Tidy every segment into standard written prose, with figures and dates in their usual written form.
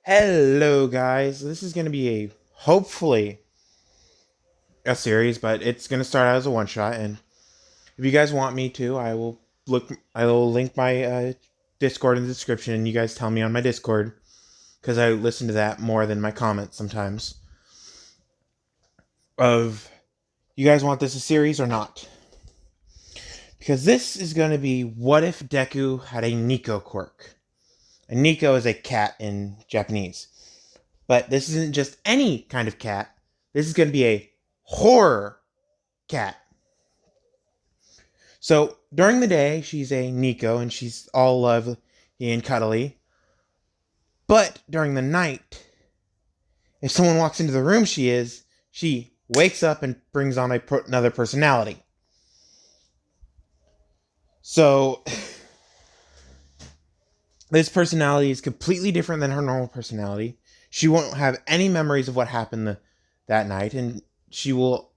Hello, guys. This is going to be hopefully a series, but it's going to start out as a one shot. And if you guys want me to, I will link my Discord in the description, and you guys tell me on my Discord because I listen to that more than my comments sometimes. Of you guys want this a series or not? Because this is going to be what if Deku had a neko quirk. A neko is a cat in Japanese. But this isn't just any kind of cat. This is going to be a horror cat. So during the day, she's a neko and she's all lovely and cuddly. But during the night, if someone walks into the room she wakes up and brings on another personality. So this personality is completely different than her normal personality. She won't have any memories of what happened that night, and she will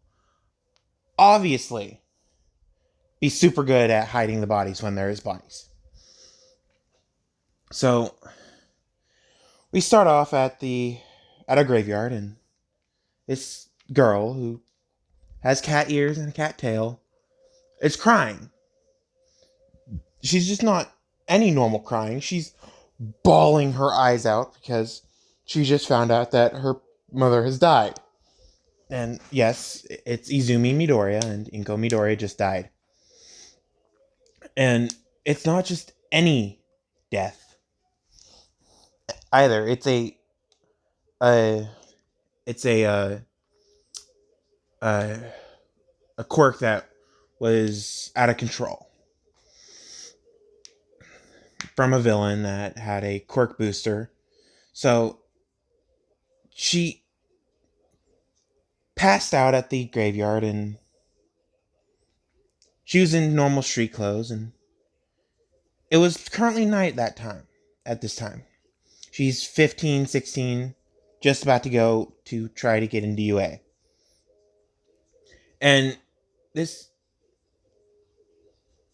obviously be super good at hiding the bodies when there is bodies. So we start off at a graveyard, and this girl who has cat ears and a cat tail is crying. She's just not any normal crying. She's bawling her eyes out because she just found out that her mother has died. And yes, it's Izumi Midoriya, and Inko Midoriya just died. And it's not just any death either. Uh, it's uh, a quirk that was out of control from a villain that had a quirk booster. So she passed out at the graveyard, and she was in normal street clothes, and it was currently night at this time. She's 15, 16, just about to go to try to get into UA. And this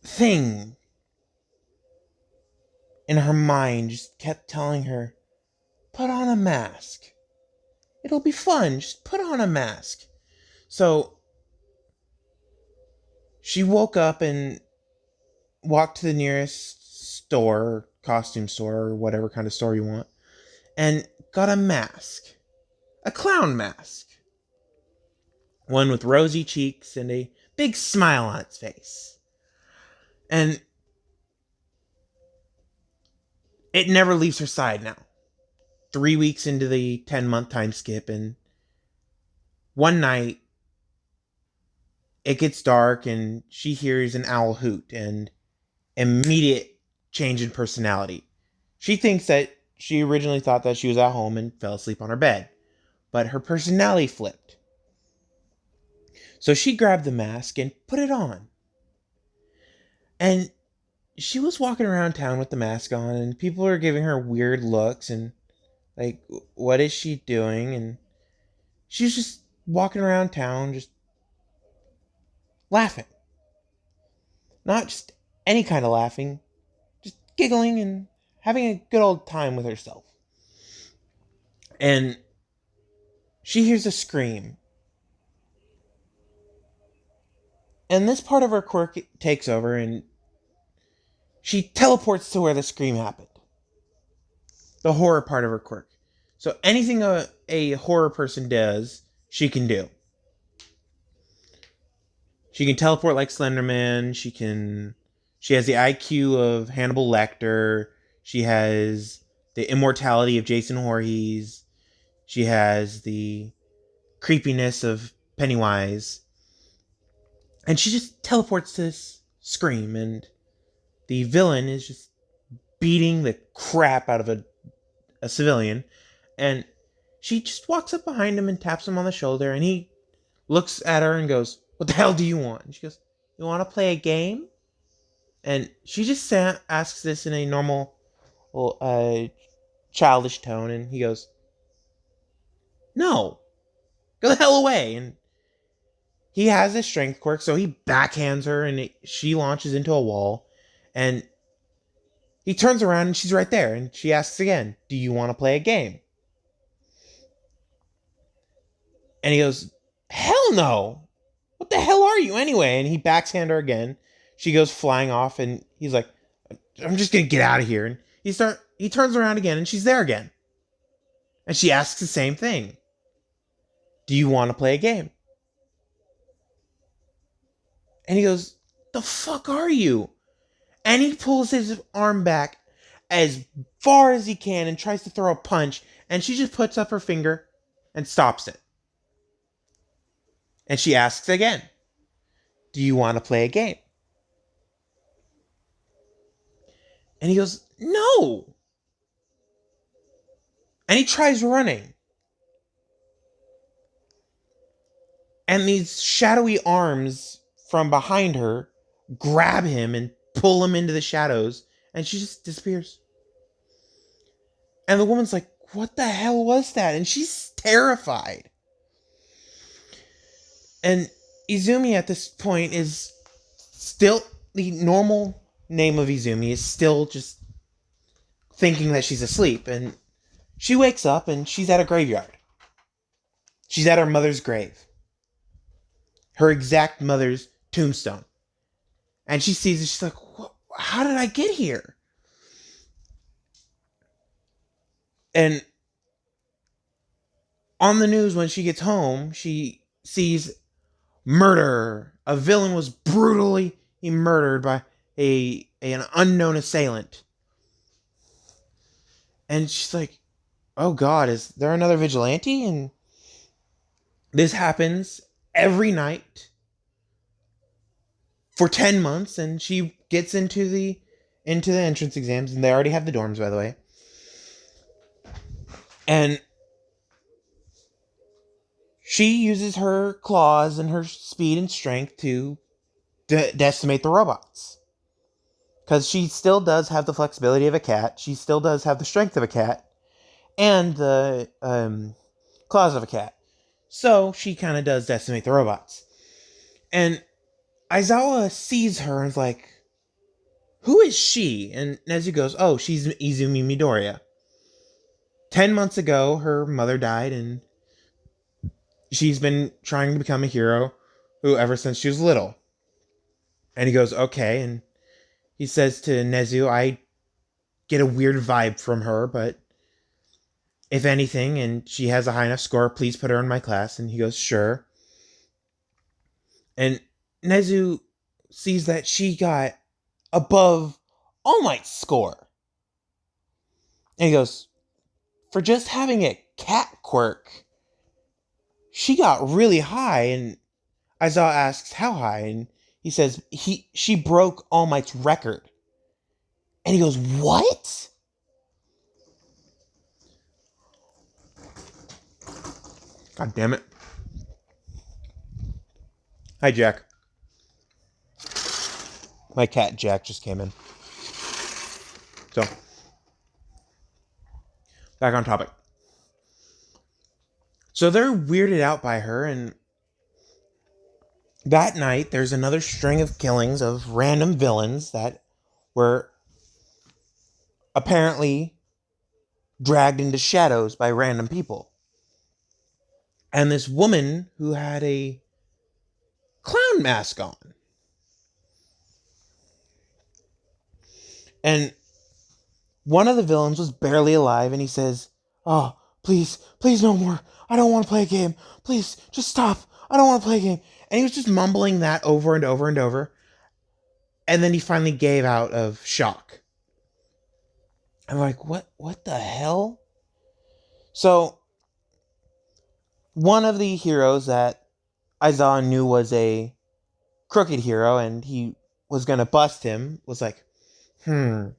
thing in her mind just kept telling her, put on a mask. It'll be fun. Just put on a mask. So she woke up and walked to the nearest store, costume store, or whatever kind of store you want, and got a mask. A clown mask. One with rosy cheeks and a big smile on its face. And it never leaves her side now. 3 weeks into the 10-month time skip, and one night it gets dark and she hears an owl hoot and immediate change in personality. She originally thought that she was at home and fell asleep on her bed, but her personality flipped. So she grabbed the mask and put it on. And she was walking around town with the mask on, and people were giving her weird looks and like, what is she doing? And she's just walking around town, just laughing. Not just any kind of laughing, just giggling and having a good old time with herself. And she hears a scream. And this part of her quirk takes over, and she teleports to where the scream happened. The horror part of her quirk. So anything a horror person does, she can do. She can teleport like Slenderman. She has the IQ of Hannibal Lecter. She has the immortality of Jason Voorhees. She has the creepiness of Pennywise. And she just teleports to this scream, and the villain is just beating the crap out of a civilian, and she just walks up behind him and taps him on the shoulder, and he looks at her and goes, what the hell do you want? And she goes, you want to play a game? And she just asks this in a normal, childish tone, and he goes, no, go the hell away. And he has a strength quirk, so he backhands her, and she launches into a wall, and He turns around and she's right there, and she asks again, "Do you want to play a game?" And he goes, "Hell no! What the hell are you anyway?" And he backhand her again. She goes flying off, and he's like, "I'm just gonna get out of here." And he turns around again, and she's there again, and she asks the same thing: "Do you want to play a game?" And he goes, "The fuck are you?" And he pulls his arm back as far as he can and tries to throw a punch, and she just puts up her finger and stops it. And she asks again, "Do you want to play a game?" And he goes, "No." And he tries running. And these shadowy arms from behind her grab him and pull him into the shadows, and she just disappears. And the woman's like, "What the hell was that?" And she's terrified. And Izumi at this point is still, the normal name of Izumi is still just thinking that she's asleep. And she wakes up and she's at a graveyard. She's at her mother's grave, her exact mother's tombstone. And she sees it. She's like, "How did I get here?" And on the news, when she gets home, she sees murder. A villain was brutally murdered by an unknown assailant. And she's like, "Oh God, is there another vigilante?" And this happens every night for 10 months, and she gets into the entrance exams, and they already have the dorms, by the way. And she uses her claws and her speed and strength to decimate the robots. Because she still does have the flexibility of a cat, she still does have the strength of a cat, and the claws of a cat. So she kind of does decimate the robots. And Aizawa sees her and is like, "Who is she?" And Nezu goes, "Oh, she's Izumi Midoriya. 10 months ago, her mother died, and she's been trying to become a hero ever since she was little." And he goes, "Okay." And he says to Nezu, "I get a weird vibe from her, but if anything, and she has a high enough score, please put her in my class." And he goes, "Sure." And Nezu sees that she got above All Might's score. And he goes, "For just having a cat quirk, she got really high." And Aizawa asks how high, and he says she broke All Might's record. And he goes, "What?" God damn it. Hi, Jack. My cat Jack just came in. So, back on topic. So they're weirded out by her, and that night there's another string of killings of random villains that were apparently dragged into shadows by random people. And this woman who had a clown mask on. And one of the villains was barely alive, and he says, "Oh, please, please no more. I don't want to play a game. Please, just stop. I don't want to play a game." And he was just mumbling that over and over and over. And then he finally gave out of shock. I'm like, what the hell? So, one of the heroes that Aizawa knew was a crooked hero, and he was going to bust him, was like, I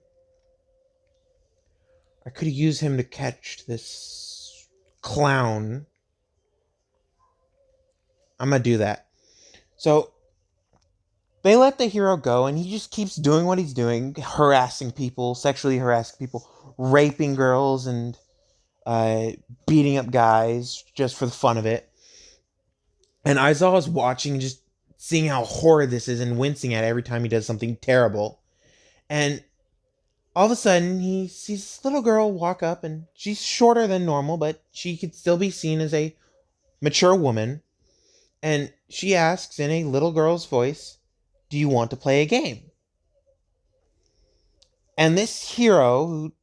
could use him to catch this clown. I'm going to do that. So, they let the hero go, and he just keeps doing what he's doing, harassing people, sexually harassing people, raping girls, and beating up guys just for the fun of it. And Aizawa's watching, just seeing how horrid this is and wincing at it every time he does something terrible. And All of a sudden, he sees this little girl walk up, and she's shorter than normal, but she could still be seen as a mature woman. And she asks in a little girl's voice, "Do you want to play a game?" And this hero, who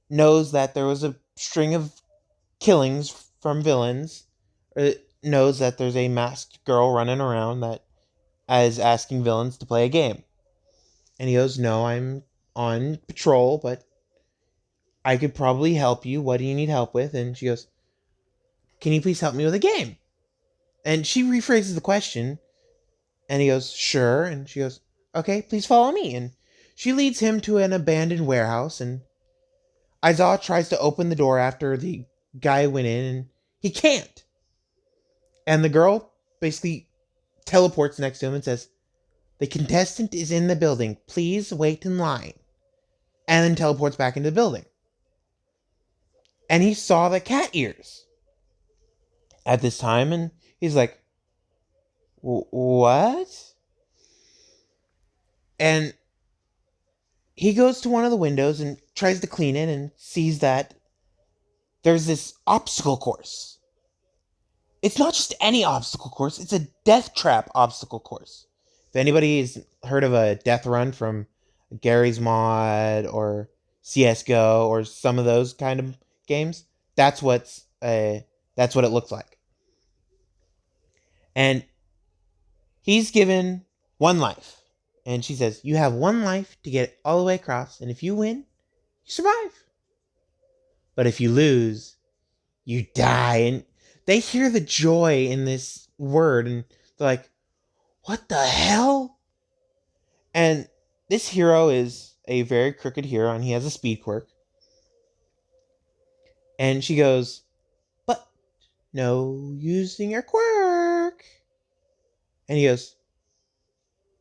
knows that there was a string of killings from villains, knows that there's a masked girl running around that is asking villains to play a game. And he goes, "No, I'm on patrol, but I could probably help you. What do you need help with?" And she goes, "Can you please help me with a game?" And she rephrases the question, and he goes, "Sure." And she goes, "Okay, please follow me." And she leads him to an abandoned warehouse, and Aizawa tries to open the door after the guy went in, and he can't. And the girl basically teleports next to him and says, "The contestant is in the building. Please wait in line." And then teleports back into the building. And he saw the cat ears at this time, and he's like, "What?" And he goes to one of the windows and tries to clean it and sees that there's this obstacle course. It's not just any obstacle course, it's a death trap obstacle course. If anybody's heard of a death run from Gary's Mod or CS:GO or some of those kind of games, that's what it looks like. And he's given one life. And she says, "You have one life to get it all the way across, and if you win, you survive. But if you lose, you die." And they hear the joy in this word, and they're like, "What the hell?" And this hero is a very crooked hero, and he has a speed quirk. And she goes, "But no using your quirk." And he goes,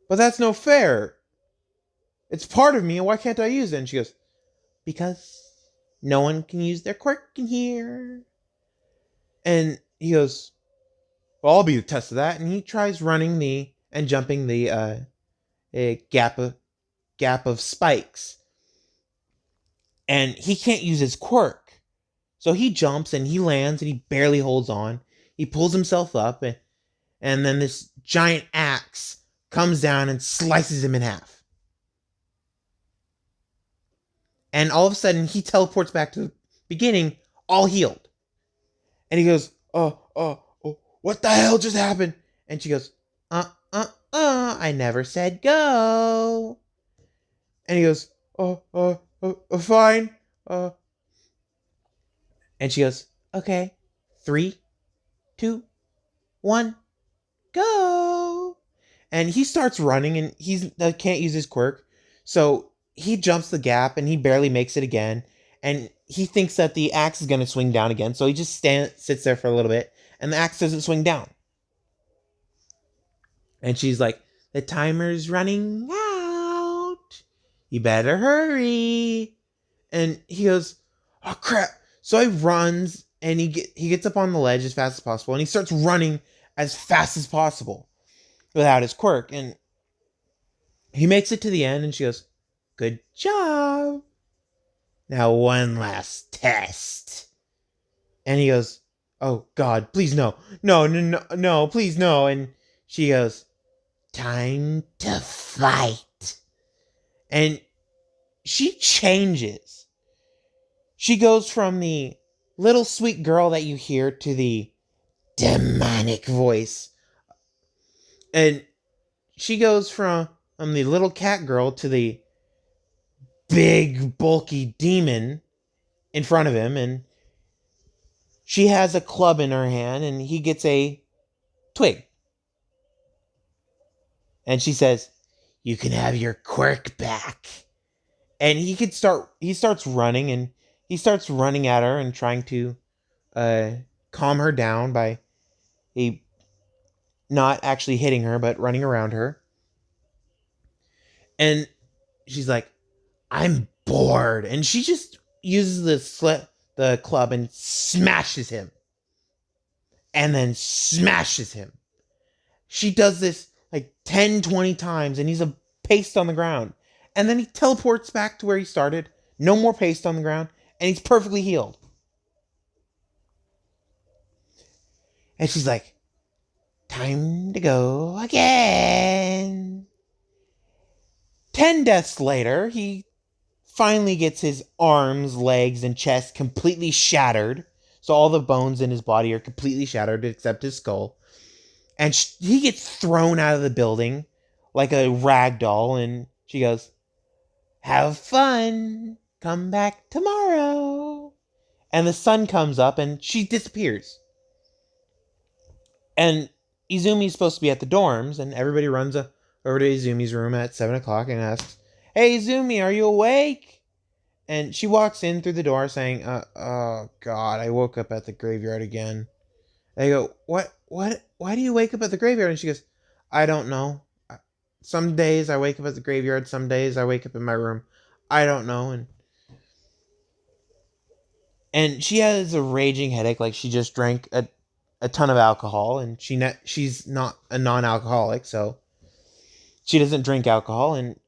"But that's no fair. It's part of me, and why can't I use it?" And she goes, "Because no one can use their quirk in here." And he goes, "Well, I'll be the test of that." And he tries running the and jumping the a gap of spikes, and he can't use his quirk. So he jumps and he lands and he barely holds on. He pulls himself up, and then this giant axe comes down and slices him in half. And all of a sudden, he teleports back to the beginning, all healed. And he goes, "Oh, what the hell just happened?" And she goes, I never said go." And he goes, Fine." Uh, and she goes, "Okay, 3, 2, 1, go." And he starts running, and he can't use his quirk. So he jumps the gap, and he barely makes it again. And he thinks that the axe is going to swing down again. So he just sits there for a little bit, and the axe doesn't swing down. And she's like, "The timer's running out. You better hurry." And he goes, "Oh crap." So he runs, and he gets up on the ledge as fast as possible, and he starts running as fast as possible without his quirk. And he makes it to the end, and she goes, "Good job. Now one last test." And he goes, "Oh God, please no. No, please no." And she goes, "Time to fight." And she changes. She goes from the little sweet girl that you hear to the demonic voice. And she goes from the little cat girl to the big, bulky demon in front of him. And she has a club in her hand, and he gets a twig. And she says, "You can have your quirk back." And he starts running, and he starts running at her and trying to uh, calm her down by a not actually hitting her, but running around her. And she's like, "I'm bored." And she just uses the club and smashes him. And then smashes him. She does this like 10, 20 times, and he's a paste on the ground. And then he teleports back to where he started. No more paste on the ground. And he's perfectly healed. And she's like, time to go again. 10 deaths later, he finally gets his arms, legs, and chest completely shattered. So all the bones in his body are completely shattered except his skull. And he gets thrown out of the building like a rag doll. And she goes, have fun. Come back tomorrow. And the sun comes up and she disappears. And Izumi's supposed to be at the dorms, and everybody runs over to Izumi's room at 7 o'clock and asks, hey, Izumi, are you awake? And she walks in through the door saying, oh, God, I woke up at the graveyard again. They go, what, why do you wake up at the graveyard? And she goes, I don't know. Some days I wake up at the graveyard, some days I wake up in my room. I don't know. And she has a raging headache, like she just drank a ton of alcohol, and she's not a non-alcoholic, so she doesn't drink alcohol. And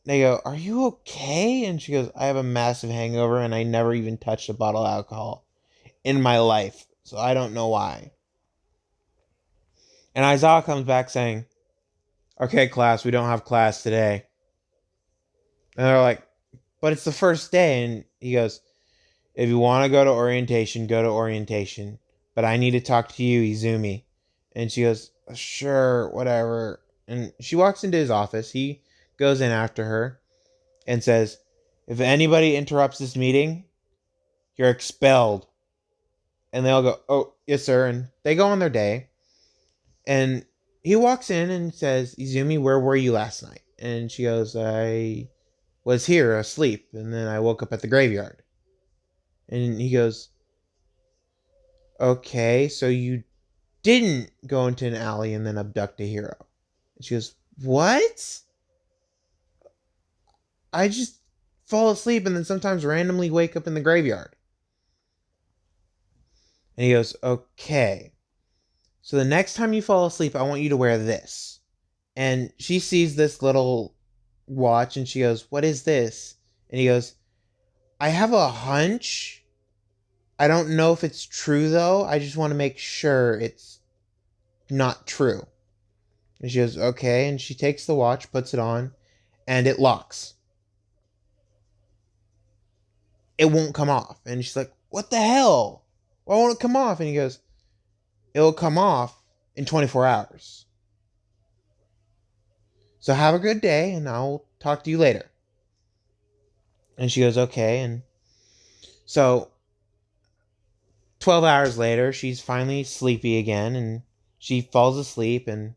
they go, are you okay? And she goes, I have a massive hangover, and I never even touched a bottle of alcohol in my life, so I don't know why. And Aizawa comes back saying, okay, class, we don't have class today. And they're like, but it's the first day. And he goes, if you want to go to orientation, go to orientation. But I need to talk to you, Izumi. And she goes, sure, whatever. And she walks into his office. He goes in after her and says, if anybody interrupts this meeting, you're expelled. And they all go, oh, yes, sir. And they go on their day. And he walks in and says, Izumi, where were you last night? And she goes, I was here asleep. And then I woke up at the graveyard. And he goes, okay, so you didn't go into an alley and then abduct a hero. And she goes, what? I just fall asleep and then sometimes randomly wake up in the graveyard. And he goes, okay. So the next time you fall asleep, I want you to wear this. And she sees this little watch and she goes, what is this? And he goes, I have a hunch. I don't know if it's true though. I just want to make sure it's not true. And she goes, okay. And she takes the watch, puts it on, and it locks. It won't come off. And she's like, what the hell? Why won't it come off? And he goes, it'll come off in 24 hours. So have a good day, and I'll talk to you later. And she goes, okay. And so 12 hours later, she's finally sleepy again, and she falls asleep, and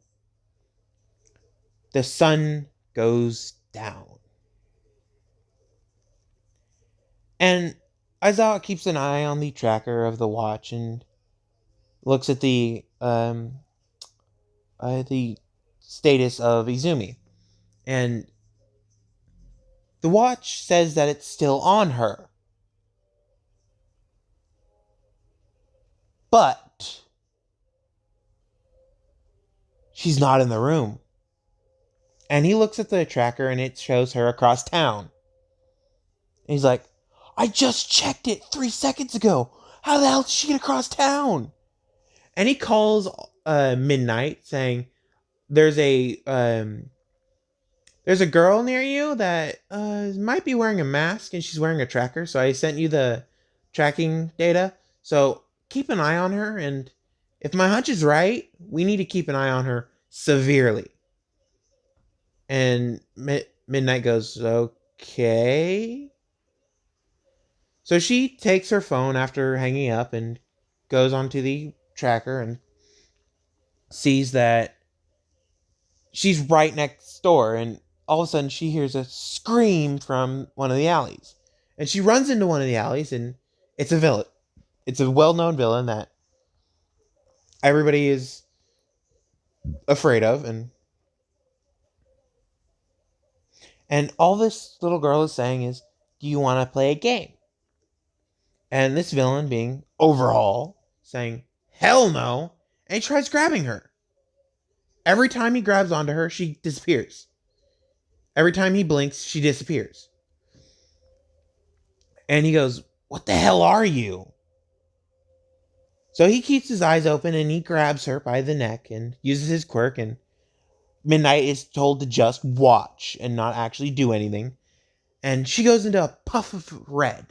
the sun goes down. And Aizawa keeps an eye on the tracker of the watch and looks at the status of Izumi. And the watch says that it's still on her. But she's not in the room. And he looks at the tracker and it shows her across town. And he's like, I just checked it 3 seconds ago. How the hell did she get across town? And he calls Midnight saying, there's a girl near you that might be wearing a mask and she's wearing a tracker. So I sent you the tracking data. So keep an eye on her. And if my hunch is right, we need to keep an eye on her severely. And Midnight goes, okay. So she takes her phone after hanging up and goes onto the tracker and sees that she's right next door. And all of a sudden she hears a scream from one of the alleys. And she runs into one of the alleys and it's a villain. It's a well-known villain that everybody is afraid of. And all this little girl is saying is, do you want to play a game? And this villain, being Overhaul, saying, hell no. And he tries grabbing her. Every time he grabs onto her, she disappears. Every time he blinks, she disappears. And he goes, "What the hell are you?" So he keeps his eyes open and he grabs her by the neck and uses his quirk, and Midnight is told to just watch and not actually do anything. And she goes into a puff of red.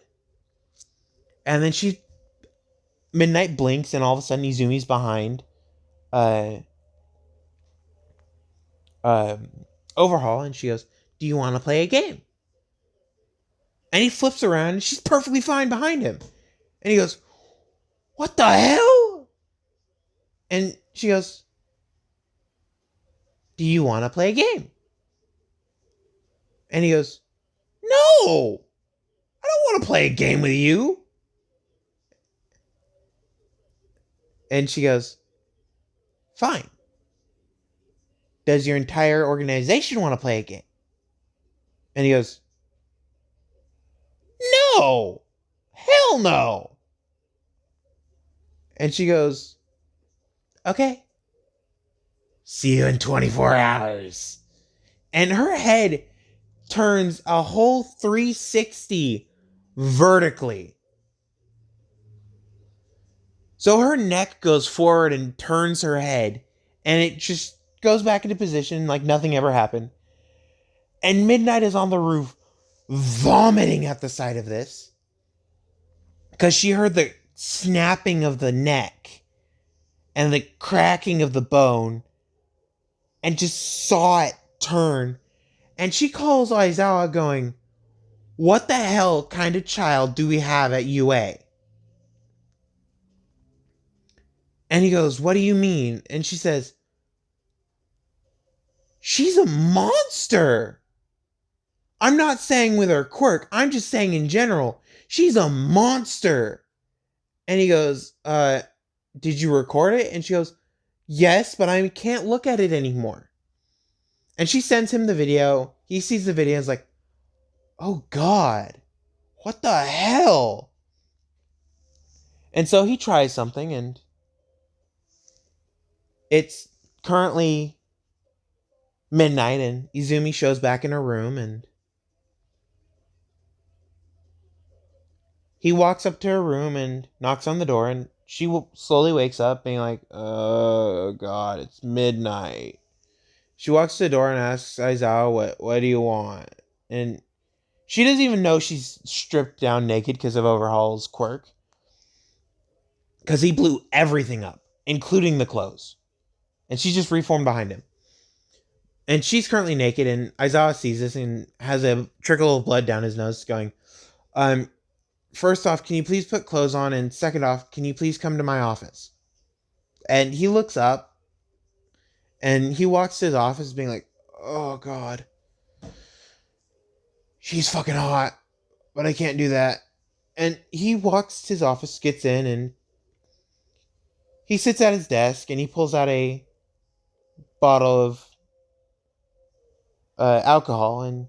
And then Midnight blinks, and all of a sudden Izumi's behind uh, uh, Overhaul, and she goes, "Do you want to play a game?" And he flips around, and she's perfectly fine behind him. And he goes, "What the hell?" And she goes, "Do you want to play a game?" And he goes, "No, I don't want to play a game with you." And she goes, "Fine. Does your entire organization want to play a game?" And he goes, "No, hell no." And she goes, "Okay, see you in 24 hours. And her head turns a whole 360 vertically. So her neck goes forward and turns her head, and it just goes back into position like nothing ever happened. And Midnight is on the roof vomiting at the sight of this because she heard the snapping of the neck and the cracking of the bone and just saw it turn. And she calls Aizawa going, "What the hell kind of child do we have at UA?" And he goes, "What do you mean?" And she says, "She's a monster. I'm not saying with her quirk. I'm just saying in general. She's a monster." And he goes, "Did you record it?" And she goes, "Yes, but I can't look at it anymore." And she sends him the video. He sees the video and is like, "Oh God, what the hell?" And so he tries something, and it's currently midnight, and Izumi shows back in her room, and he walks up to her room and knocks on the door, and she slowly wakes up, being like, "Oh God, it's midnight." She walks to the door and asks Aizawa, "What do you want?" And she doesn't even know she's stripped down naked because of Overhaul's quirk, because he blew everything up, including the clothes, and she's just reformed behind him. And she's currently naked, and Aizawa sees this and has a trickle of blood down his nose, going, "First off, can you please put clothes on? And second off, can you please come to my office?" And he looks up, and he walks to his office being like, "Oh God, she's fucking hot, but I can't do that." And he walks to his office, gets in, and he sits at his desk, and he pulls out a bottle of alcohol, and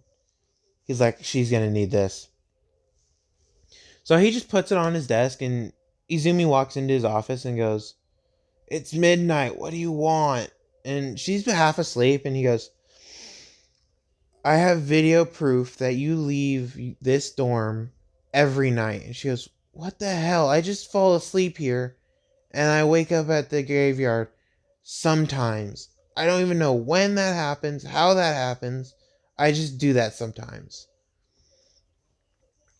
he's like, "She's gonna need this." So he just puts it on his desk, and Izumi walks into his office and goes, "It's midnight. What do you want?" And she's half asleep, and he goes, "I have video proof that you leave this dorm every night." And she goes, "What the hell? I just fall asleep here, and I wake up at the graveyard sometimes. I don't even know when that happens, how that happens. I just do that sometimes."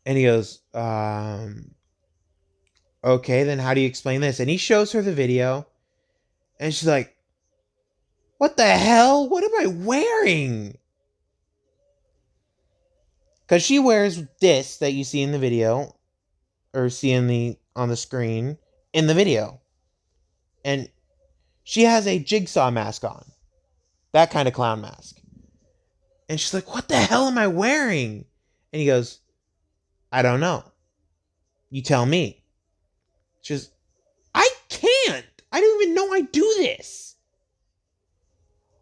And he goes, "Okay, then how do you explain this?" And he shows her the video, and she's like, "What the hell? What am I wearing?" Because she wears this that you see in the video, or see on the screen in the video. And she has a Jigsaw mask on. That kind of clown mask. And she's like, "What the hell am I wearing?" And he goes, "I don't know. You tell me." She's, "I can't. I don't even know I do this.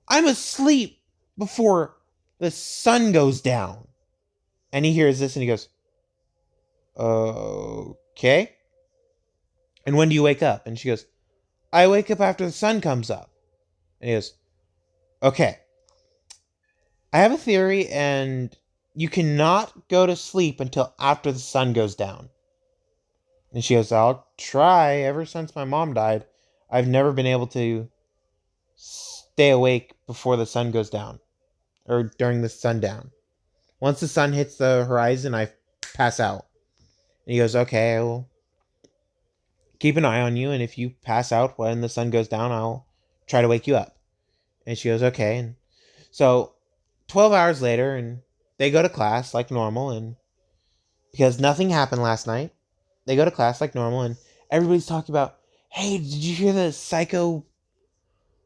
I'm asleep before the sun goes down." And he hears this and he goes, "Okay. And when do you wake up?" And she goes, "I wake up after the sun comes up." And he goes, "Okay. I have a theory, and you cannot go to sleep until after the sun goes down. And she goes, I'll try. Ever since my mom died, I've never been able to stay awake before the sun goes down or during the sundown. Once the sun hits the horizon, I pass out. And he goes, okay, I will keep an eye on you. And if you pass out when the sun goes down, I'll try to wake you up. And she goes, okay. And so 12 hours later, and they go to class like normal. And because nothing happened last night, they go to class like normal. And everybody's talking about, hey, did you hear the psycho?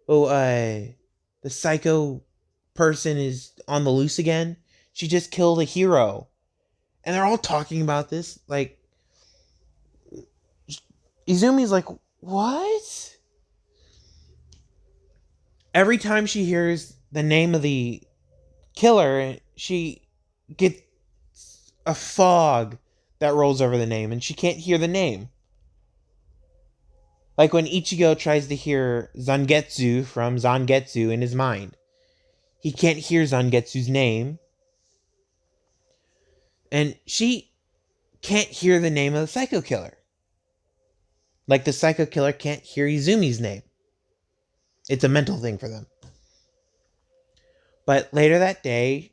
Oh, the psycho person is on the loose again. She just killed a hero. And they're all talking about this. Like, Izumi's like, what? Every time she hears the name of the killer, she gets a fog that rolls over the name, and she can't hear the name. Like when Ichigo tries to hear Zangetsu from Zangetsu in his mind. He can't hear Zangetsu's name. And she can't hear the name of the psycho killer. Like the psycho killer can't hear Izumi's name. It's a mental thing for them. But later that day,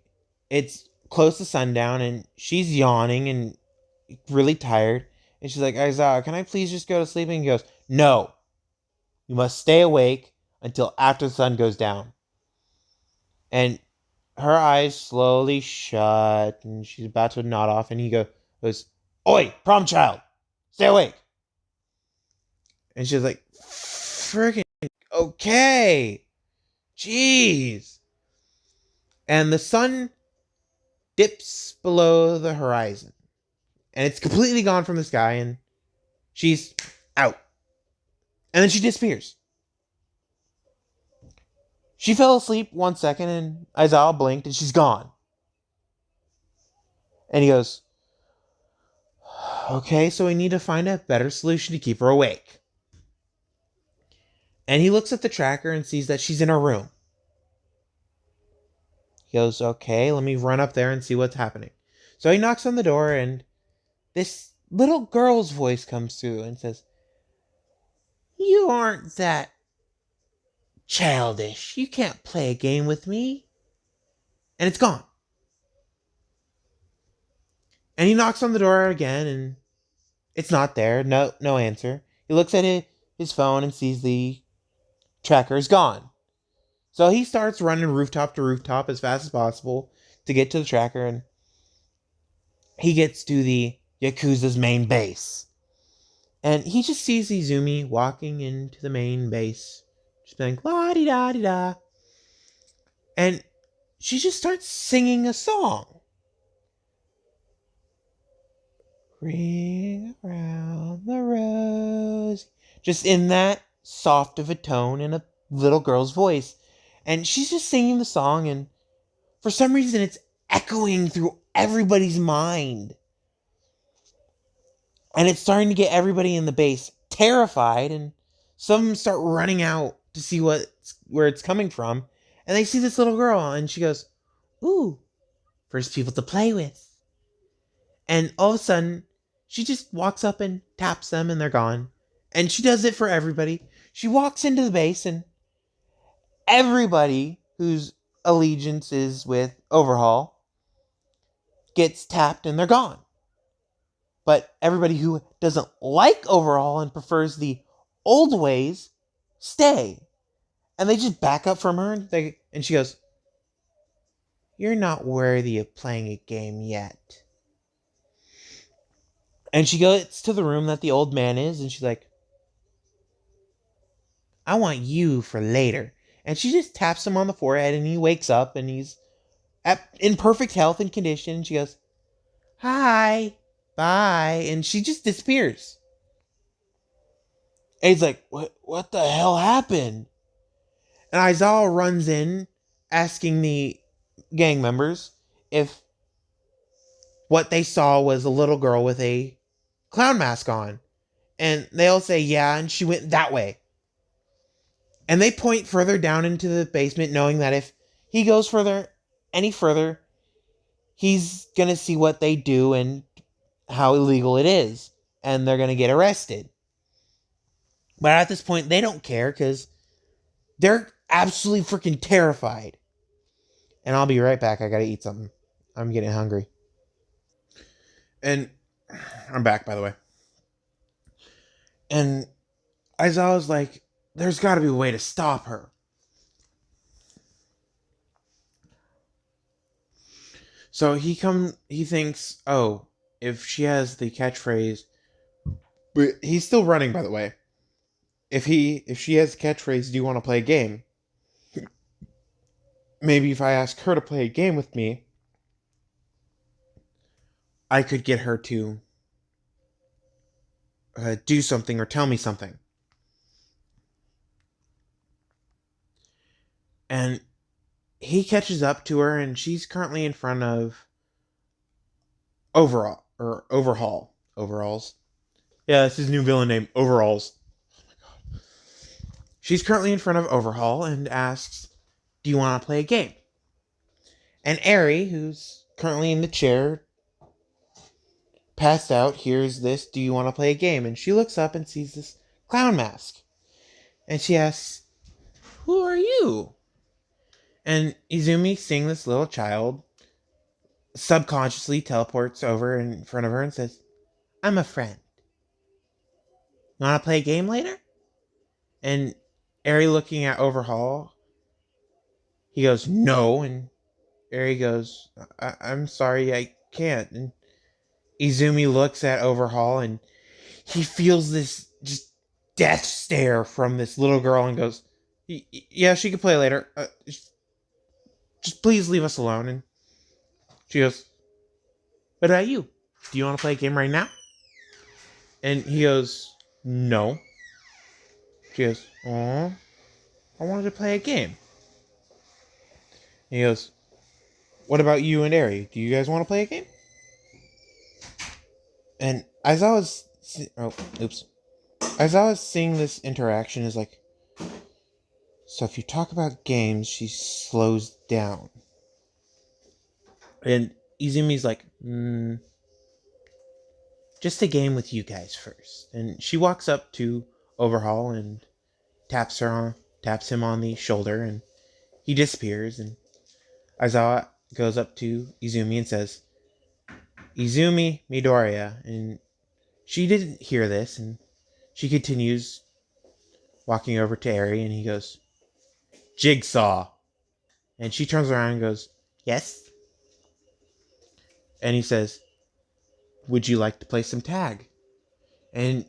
it's close to sundown, and she's yawning and really tired. And she's like, Aizawa, can I please just go to sleep? And he goes, no. You must stay awake until after the sun goes down. And her eyes slowly shut, and she's about to nod off, and he goes, Oi, prom child, stay awake. And she's like, friggin' okay. Jeez. And the sun dips below the horizon. And it's completely gone from the sky, and she's out. And then she disappears. She fell asleep 1 second, and Aizawa blinked, and she's gone. And he goes, okay, so we need to find a better solution to keep her awake. And he looks at the tracker and sees that she's in her room. He goes, okay, let me run up there and see what's happening. So he knocks on the door, and this little girl's voice comes through and says, you aren't that childish. You can't play a game with me. And it's gone. And he knocks on the door again, and it's not there. No answer. He looks at his phone and sees the tracker is gone. So he starts running rooftop to rooftop as fast as possible to get to the tracker, and he gets to the Yakuza's main base. And he just sees Izumi walking into the main base, just being la-di-da-di-da. And she just starts singing a song. Ring around the rosy. Just in that soft of a tone in a little girl's voice. And she's just singing the song, and for some reason it's echoing through everybody's mind. And it's starting to get everybody in the base terrified, and some of them start running out to see where it's coming from. And they see this little girl, and she goes, ooh, first people to play with. And all of a sudden, she just walks up and taps them, and they're gone. And she does it for everybody. She walks into the base, and everybody whose allegiance is with Overhaul gets tapped, and they're gone. But everybody who doesn't like Overhaul and prefers the old ways stay. And they just back up from her, and she goes, you're not worthy of playing a game yet. And she goes to the room that the old man is, and she's like, I want you for later. And she just taps him on the forehead, and he wakes up, and he's in perfect health and condition. She goes, hi, bye. And she just disappears. And he's like, what the hell happened? And Aizawa runs in, asking the gang members if what they saw was a little girl with a clown mask on. And they all say, yeah, and she went that way. And they point further down into the basement, knowing that if he goes further any further, he's going to see what they do and how illegal it is. And they're going to get arrested. But at this point, they don't care because they're absolutely freaking terrified. And I'll be right back. I got to eat something. I'm getting hungry. And I'm back, by the way. And Aizawa's like, there's got to be a way to stop her. So he thinks, oh, if she has the catchphrase, but he's still running, by the way. If she has the catchphrase, do you want to play a game? Maybe if I ask her to play a game with me, I could get her to do something or tell me something. And he catches up to her, and she's currently in front of Overalls. Yeah, that's his new villain name, Overalls. Oh my god. She's currently in front of Overhaul and asks, do you want to play a game? And Eri, who's currently in the chair, passed out, hears this, do you want to play a game? And she looks up and sees this clown mask. And she asks, who are you? And Izumi, seeing this little child, subconsciously teleports over in front of her and says, I'm a friend. You want to play a game later? And Eri, looking at Overhaul, he goes, no. And Eri goes, I'm sorry, I can't. And Izumi looks at Overhaul and he feels this just death stare from this little girl and goes, yeah, she can play later. Just please leave us alone. And she goes, what about you? Do you want to play a game right now? And he goes, no. She goes, oh, I wanted to play a game. And he goes, what about you and Eri? Do you guys want to play a game? And as I was seeing this interaction, is like, so if you talk about games, she slows down. And Izumi's like, just a game with you guys first. And she walks up to Overhaul and taps him on the shoulder, and he disappears. And Aizawa goes up to Izumi and says, Izumi Midoriya. And she didn't hear this, and she continues walking over to Eri, and he goes, Jigsaw. And she turns around and goes, yes? And he says, would you like to play some tag? And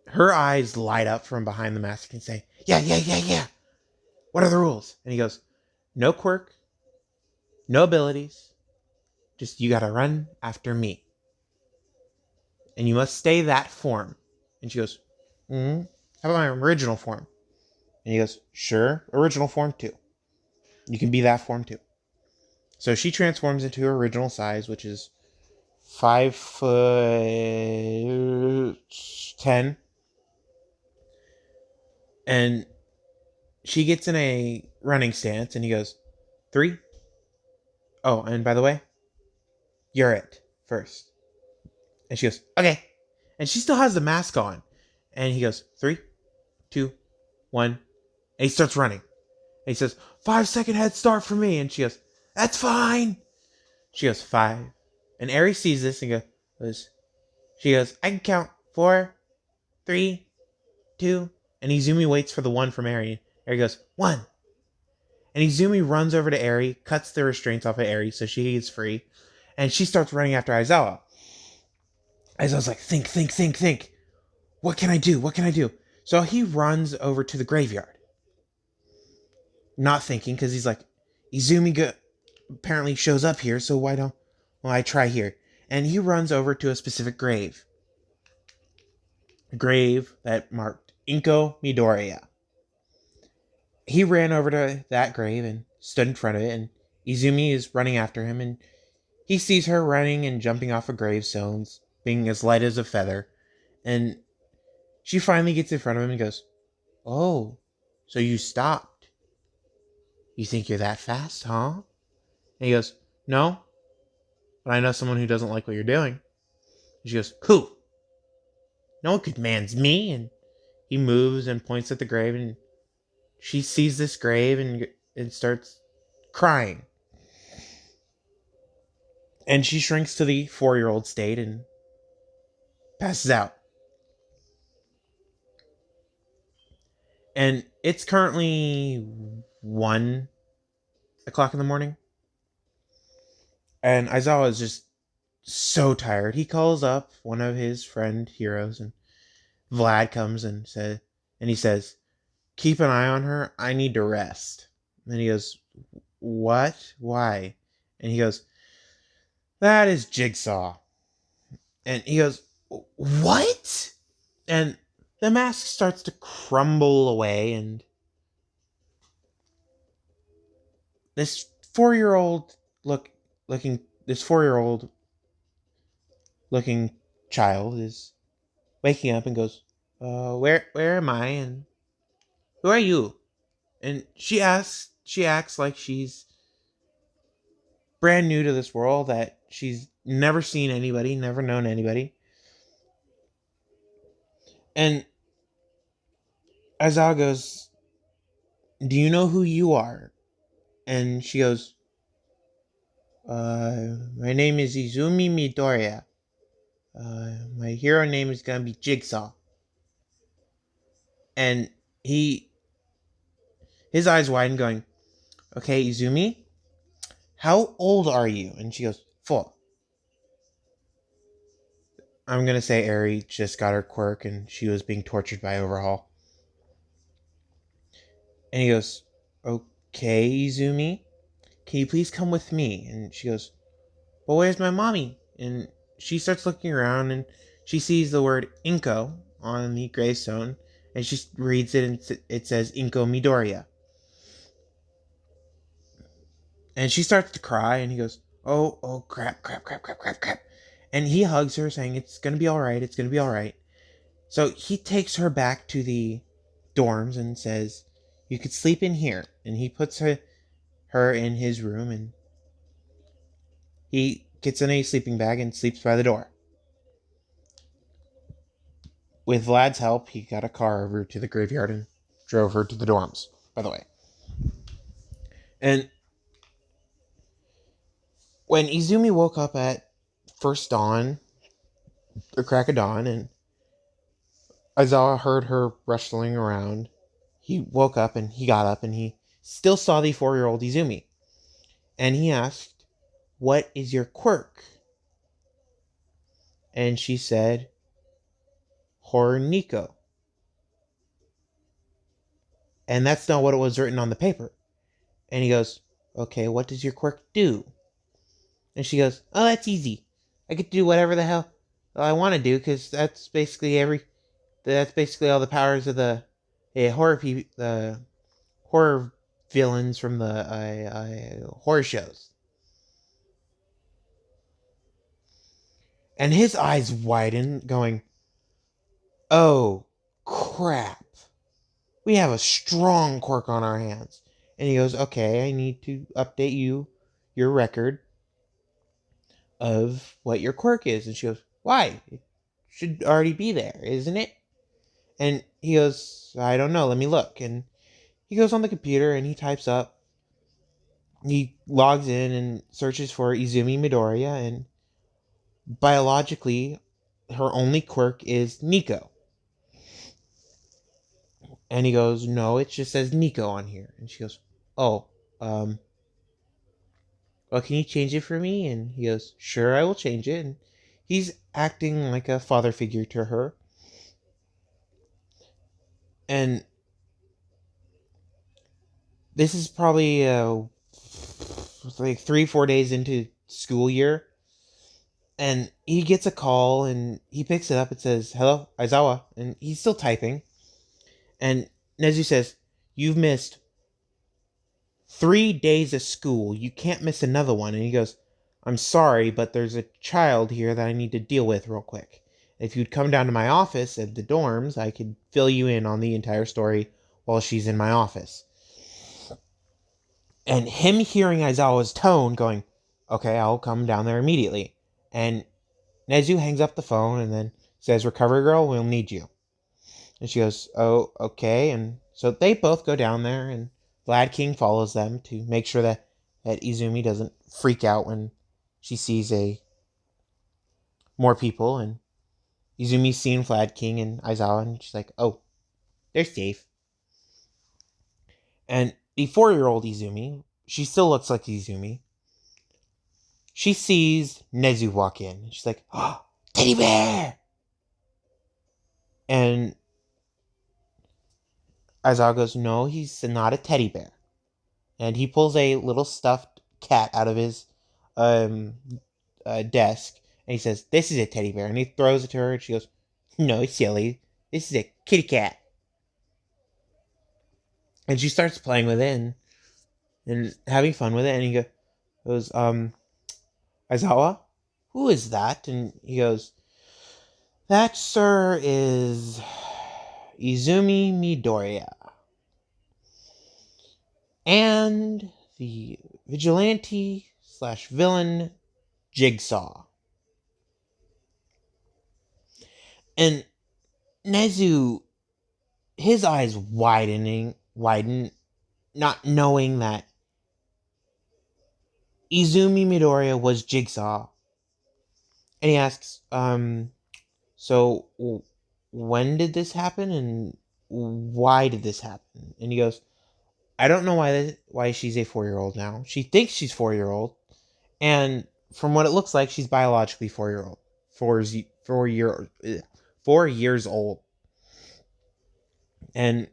her eyes light up from behind the mask and say, yeah. What are the rules? And he goes, no quirk, no abilities, just you gotta run after me. And you must stay that form. And she goes, how about my original form? And he goes, sure, original form too. You can be that form too. So she transforms into her original size, which is 5'10". And she gets in a running stance, and he goes, 3. Oh, and by the way, you're it first. And she goes, okay. And she still has the mask on. And he goes, 3, 2, 1. And he starts running. And he says, 5-second head start for me. And she goes, that's fine. She goes, 5. And Eri sees this and she goes, I can count 4, 3, 2. And Izumi waits for the 1 from Eri. Eri goes, 1. And Izumi runs over to Eri, cuts the restraints off of Eri so she is free. And she starts running after Aizawa. Aizawa's like, think. What can I do? So he runs over to the graveyard. Not thinking, because he's like, Izumi apparently shows up here, so why don't I try here? And he runs over to a specific grave. A grave that marked Inko Midoriya. He ran over to that grave and stood in front of it, and Izumi is running after him, and he sees her running and jumping off of gravestones, being as light as a feather, and she finally gets in front of him and goes, oh, so you stopped. You think you're that fast, huh? And he goes, no, but I know someone who doesn't like what you're doing. And she goes, who? No one commands me. And he moves and points at the grave, and she sees this grave and starts crying. And she shrinks to the 4-year-old state and passes out. And it's currently 1 o'clock in the morning. And Aizawa is just so tired. He calls up one of his friend heroes, and Vlad comes and he says, keep an eye on her. I need to rest. And he goes, what? Why? And he goes, that is Jigsaw. And he goes, what? And the mask starts to crumble away, and this 4-year-old looking this 4-year-old looking child is waking up and goes, where am I, and who are you? And she acts like she's brand new to this world, that she's never seen anybody, never known anybody. And Aizawa goes, do you know who you are? And she goes, my name is Izumi Midoriya. My hero name is gonna be Jigsaw. And his eyes widen, going, okay, Izumi, how old are you? And she goes, 4. I'm gonna say Eri just got her quirk and she was being tortured by Overhaul. And he goes, okay, Izumi, can you please come with me? And she goes, well, where's my mommy? And she starts looking around, and she sees the word Inko on the gravestone, and she reads it, and it says Inko Midoriya. And she starts to cry, and he goes, oh, crap. And he hugs her, saying, it's going to be all right, it's going to be all right. So he takes her back to the dorms and says, you could sleep in here. And he puts her in his room, and he gets in a sleeping bag and sleeps by the door. With Vlad's help, he got a car over to the graveyard and drove her to the dorms, by the way. And when Izumi woke up at first dawn, or crack of dawn, and Aizawa heard her rustling around, he woke up and he got up and he still saw the 4-year-old Izumi. And he asked, what is your quirk? And she said, Horror Neko. And that's not what it was written on the paper. And he goes, okay, what does your quirk do? And she goes, oh, that's easy. I get to do whatever the hell I want to do, because that's basically all the powers of the horror villains from the horror shows. And his eyes widen, going, oh, crap. We have a strong quirk on our hands. And he goes, okay, I need to update your record of what your quirk is. And she goes, why? It should already be there, isn't it? And he goes, I don't know, let me look. And he goes on the computer and he types up. He logs in and searches for Izumi Midoriya, and biologically, her only quirk is Neko. And he goes, no, it just says Neko on here. And she goes, oh, well, can you change it for me? And he goes, sure, I will change it. And he's acting like a father figure to her. And this is probably like 3-4 days into school year. And he gets a call and he picks it up. It says, hello, Aizawa. And he's still typing. And Nezu says, you've missed 3 days of school. You can't miss another one. And he goes, I'm sorry, but there's a child here that I need to deal with real quick. If you'd come down to my office at the dorms, I could fill you in on the entire story while she's in my office. And him hearing Aizawa's tone going, okay, I'll come down there immediately. And Nezu hangs up the phone and then says, Recovery Girl, we'll need you. And she goes, oh, okay. And so they both go down there, and Vlad King follows them to make sure that Izumi doesn't freak out when she sees more people. And Izumi's seen Vlad King and Aizawa, and she's like, oh, they're safe. And the 4-year-old Izumi, she still looks like Izumi. She sees Nezu walk in. She's like, oh, teddy bear! And Aizawa goes, no, he's not a teddy bear. And he pulls a little stuffed cat out of his desk, and he says, this is a teddy bear. And he throws it to her, and she goes, no, silly. This is a kitty cat. And she starts playing with it and having fun with it. And he goes, Aizawa, who is that? And he goes, that, sir, is Izumi Midoriya. And the vigilante / villain Jigsaw. And Nezu, his eyes widen, not knowing that Izumi Midoriya was Jigsaw. And he asks, so when did this happen and why did this happen? And he goes, I don't know why she's a 4-year-old now. She thinks she's 4-year-old, and from what it looks like, she's biologically 4-year-old. 4 years old. And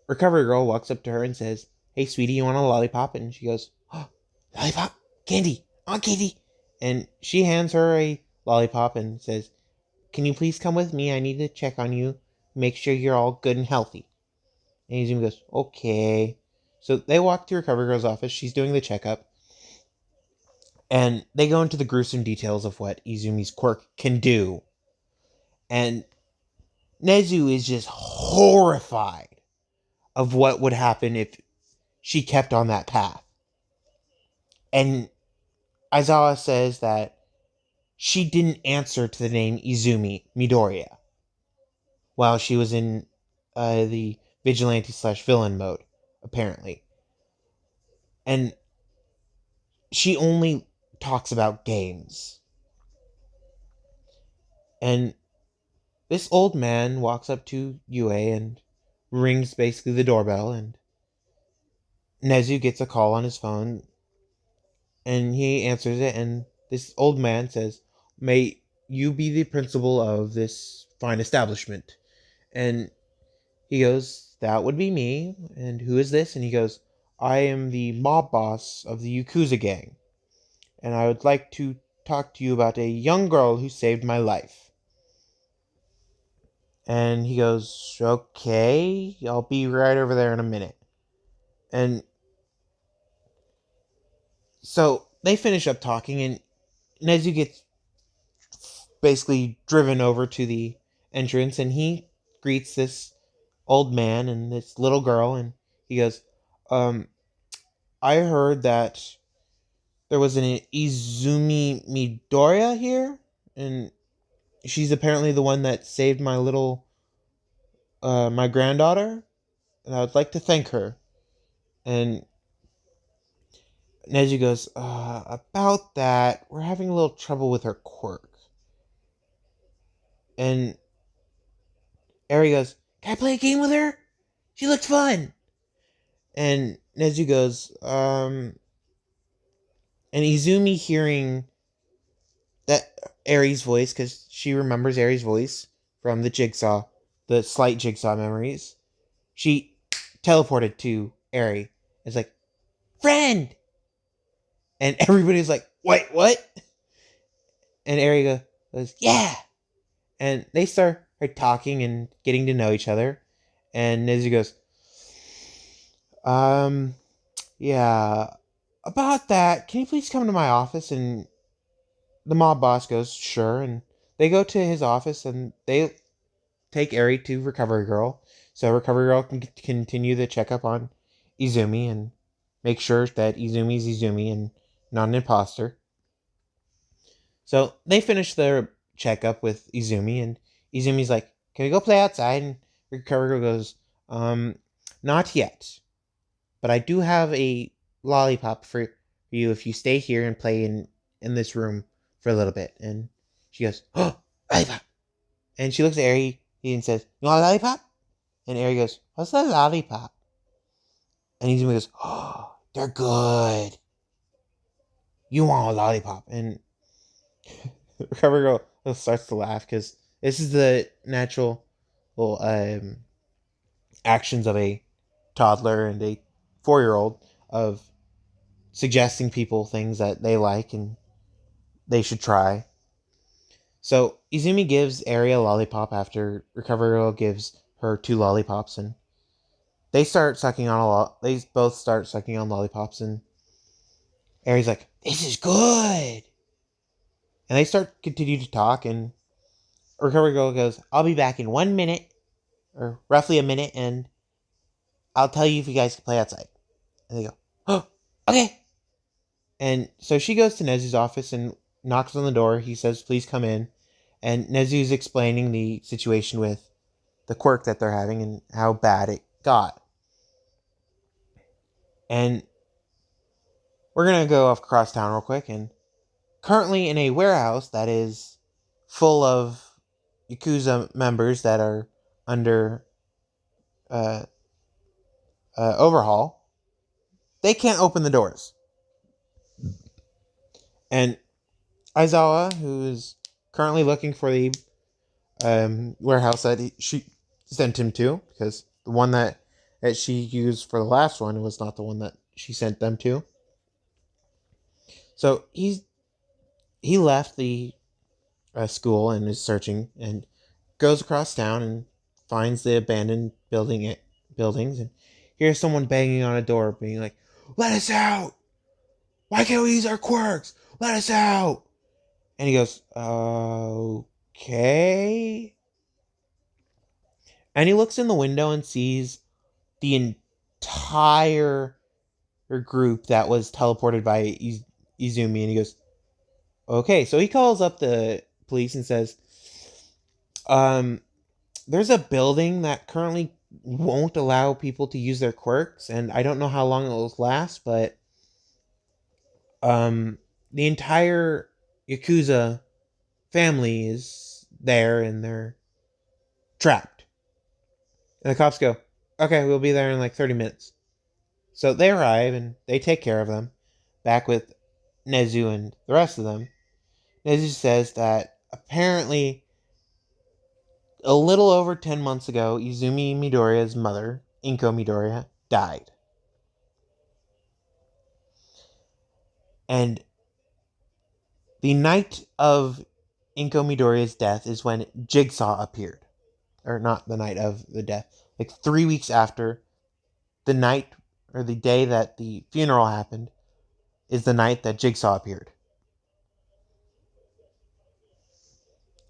Recovery Girl walks up to her and says, hey, sweetie, you want a lollipop? And she goes, oh, lollipop? Candy. I want candy. And she hands her a lollipop and says, can you please come with me? I need to check on you. Make sure you're all good and healthy. And Izumi goes, okay. So they walk to Recovery Girl's office. She's doing the checkup. And they go into the gruesome details of what Izumi's quirk can do. And Nezu is just horrified of what would happen if she kept on that path. And Aizawa says that she didn't answer to the name Izumi Midoriya while she was in the vigilante / villain mode, apparently. And she only talks about games. And this old man walks up to Yue and rings basically the doorbell, and Nezu gets a call on his phone, and he answers it, and this old man says, may you be the principal of this fine establishment. And he goes, that would be me. And who is this? And he goes, I am the mob boss of the Yakuza gang, and I would like to talk to you about a young girl who saved my life. And he goes, okay, I'll be right over there in a minute. And so they finish up talking, and Nezu gets basically driven over to the entrance, and he greets this old man and this little girl, and he goes, I heard that there was an Izumi Midoriya here, and she's apparently the one that saved my granddaughter, and I would like to thank her. And Neji goes, about that, we're having a little trouble with her quirk. And Eri goes, can I play a game with her? She looks fun. And Nezu goes, and Izumi hearing that Eri's voice, because she remembers Eri's voice from the slight Jigsaw memories, she teleported to Eri. It's like, friend! And everybody's like, wait, what? And Eri goes, yeah! And they start talking and getting to know each other. And Nezu goes, yeah, about that, can you please come to my office? And the mob boss goes, sure. And they go to his office, and they take Eri to Recovery Girl, so Recovery Girl can continue the checkup on Izumi. And make sure that Izumi's Izumi and not an imposter. So they finish their checkup with Izumi, and Izumi's like, "Can we go play outside?" And Ricardo goes, "Not yet, but I do have a lollipop for you if you stay here and play in this room for a little bit." And she goes, "Oh, lollipop!" And she looks at Eri and says, "You want a lollipop?" And Eri goes, "What's a lollipop?" And Izumi goes, "Oh, they're good. You want a lollipop?" And Recover Girl starts to laugh because this is the natural well, actions of a toddler and a 4-year-old of suggesting people things that they like and they should try. So Izumi gives Eri a lollipop after Recover Girl gives her 2 lollipops, and they start sucking on a lot. They both start sucking on lollipops, and Eri's like, "This is good." And they continue to talk, and Recovery Girl goes, "I'll be back in 1 minute, or roughly a minute, and I'll tell you if you guys can play outside." And they go, "Oh, okay." And so she goes to Nezu's office and knocks on the door. He says, "Please come in." And Nezu's explaining the situation with the quirk that they're having and how bad it got. And we're going to go off across town real quick. And currently in a warehouse that is full of Yakuza members that are under uh, overhaul, they can't open the doors. And Aizawa, who is currently looking for the warehouse that she sent him to, because the one that she used for the last one was not the one that she sent them to. So he left the school and is searching and goes across town and finds the abandoned buildings and hears someone banging on a door, being like, "Let us out! Why can't we use our quirks? Let us out!" And he goes, "Okay." And he looks in the window and sees the entire group that was teleported by Izumi, and he goes, "Okay." So he calls up the police and says, um, "There's a building that currently won't allow people to use their quirks, and I don't know how long it will last, but the entire Yakuza family is there, and they're trapped." And the cops go, "Okay, we'll be there in like 30 minutes." So they arrive and they take care of them, back with Nezu and the rest of them. Nezu says that apparently a little over 10 months ago, Izumi Midoriya's mother, Inko Midoriya, died. And the night of Inko Midoriya's death is when Jigsaw appeared. Or not the night of the death. Like 3 weeks after, the night or the day that the funeral happened is the night that Jigsaw appeared.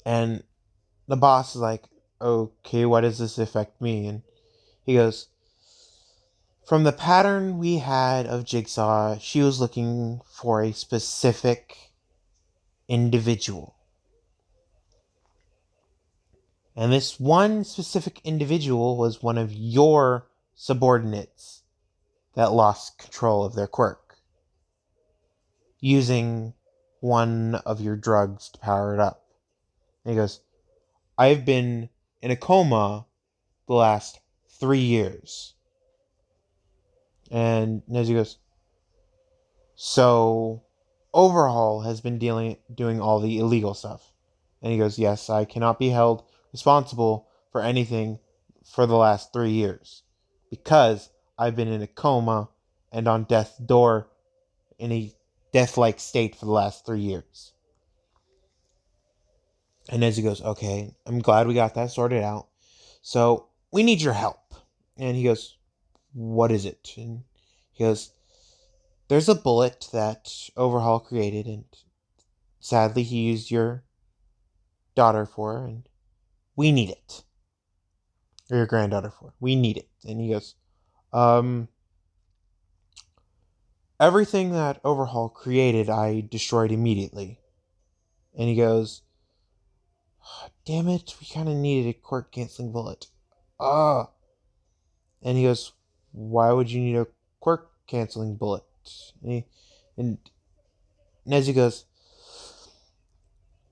And the boss is like, "Okay, why does this affect me?" And he goes, "From the pattern we had of Jigsaw, she was looking for a specific individual. And this one specific individual was one of your subordinates that lost control of their quirk, using one of your drugs to power it up." And he goes, "I've been in a coma the last 3 years." And Nezu goes, "So Overhaul has been doing all the illegal stuff." And he goes, "Yes, I cannot be held responsible for anything for the last 3 years because I've been in a coma and on death's door in a death-like state for the last 3 years." And Nezu goes, "Okay, I'm glad we got that sorted out. So we need your help." And he goes, "What is it?" And he goes, "There's a bullet that Overhaul created, and sadly he used your daughter for, and we need it. Or your granddaughter for. We need it." And he goes, um, Everything that Overhaul created, I destroyed immediately. And he goes, oh, damn it, we kind of needed a quirk canceling bullet. Ah. And he goes, why would you need a quirk canceling bullet? And Nezu goes,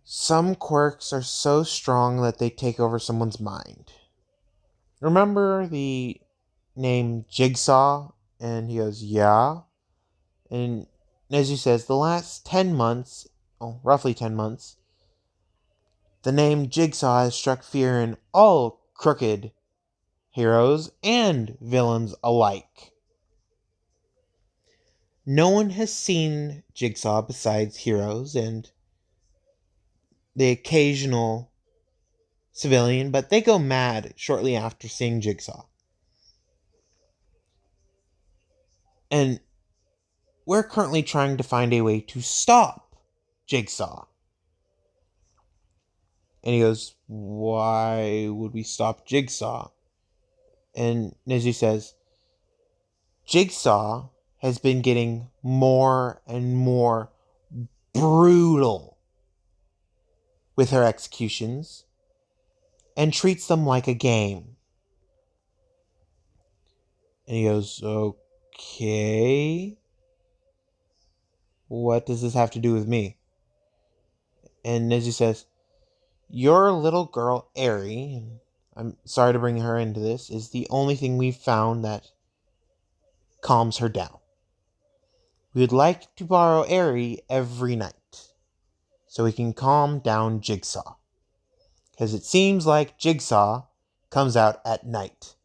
some quirks are so strong that they take over someone's mind. Remember the name Jigsaw? And he goes, yeah. And Nezu says, the last 10 months, roughly 10 months, the name Jigsaw has struck fear in all crooked heroes and villains alike. No one has seen Jigsaw besides heroes and the occasional civilian, but they go mad shortly after seeing Jigsaw. And we're currently trying to find a way to stop Jigsaw. And he goes, why would we stop Jigsaw? And Nezu says, Jigsaw has been getting more and more brutal with her executions and treats them like a game. And he goes, okay, what does this have to do with me? And Nezu says, your little girl, Eri, and I'm sorry to bring her into this, is the only thing we've found that calms her down. We would like to borrow Eri every night so we can calm down Jigsaw. Because it seems like Jigsaw comes out at night.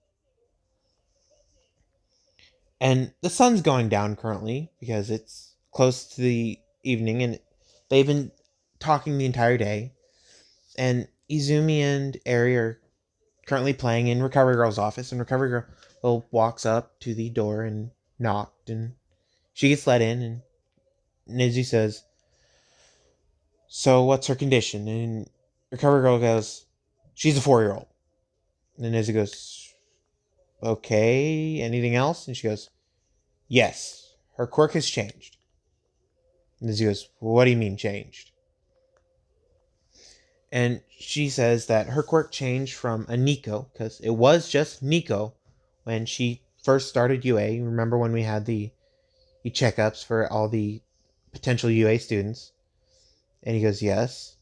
And the sun's going down currently because it's close to the evening and they've been talking the entire day. And Izumi and Eri are currently playing in Recovery Girl's office. And Recovery Girl walks up to the door and knocked. And she gets let in. And Nizu says, so what's her condition? And Recovery Girl goes, she's a 4-year-old. And Nizu goes, okay, anything else? And she goes, yes, her quirk has changed. And Nizu goes, what do you mean changed? And she says that her quirk changed from a neko, because it was just neko when she first started UA. Remember when we had the checkups for all the potential UA students? And he goes, yes.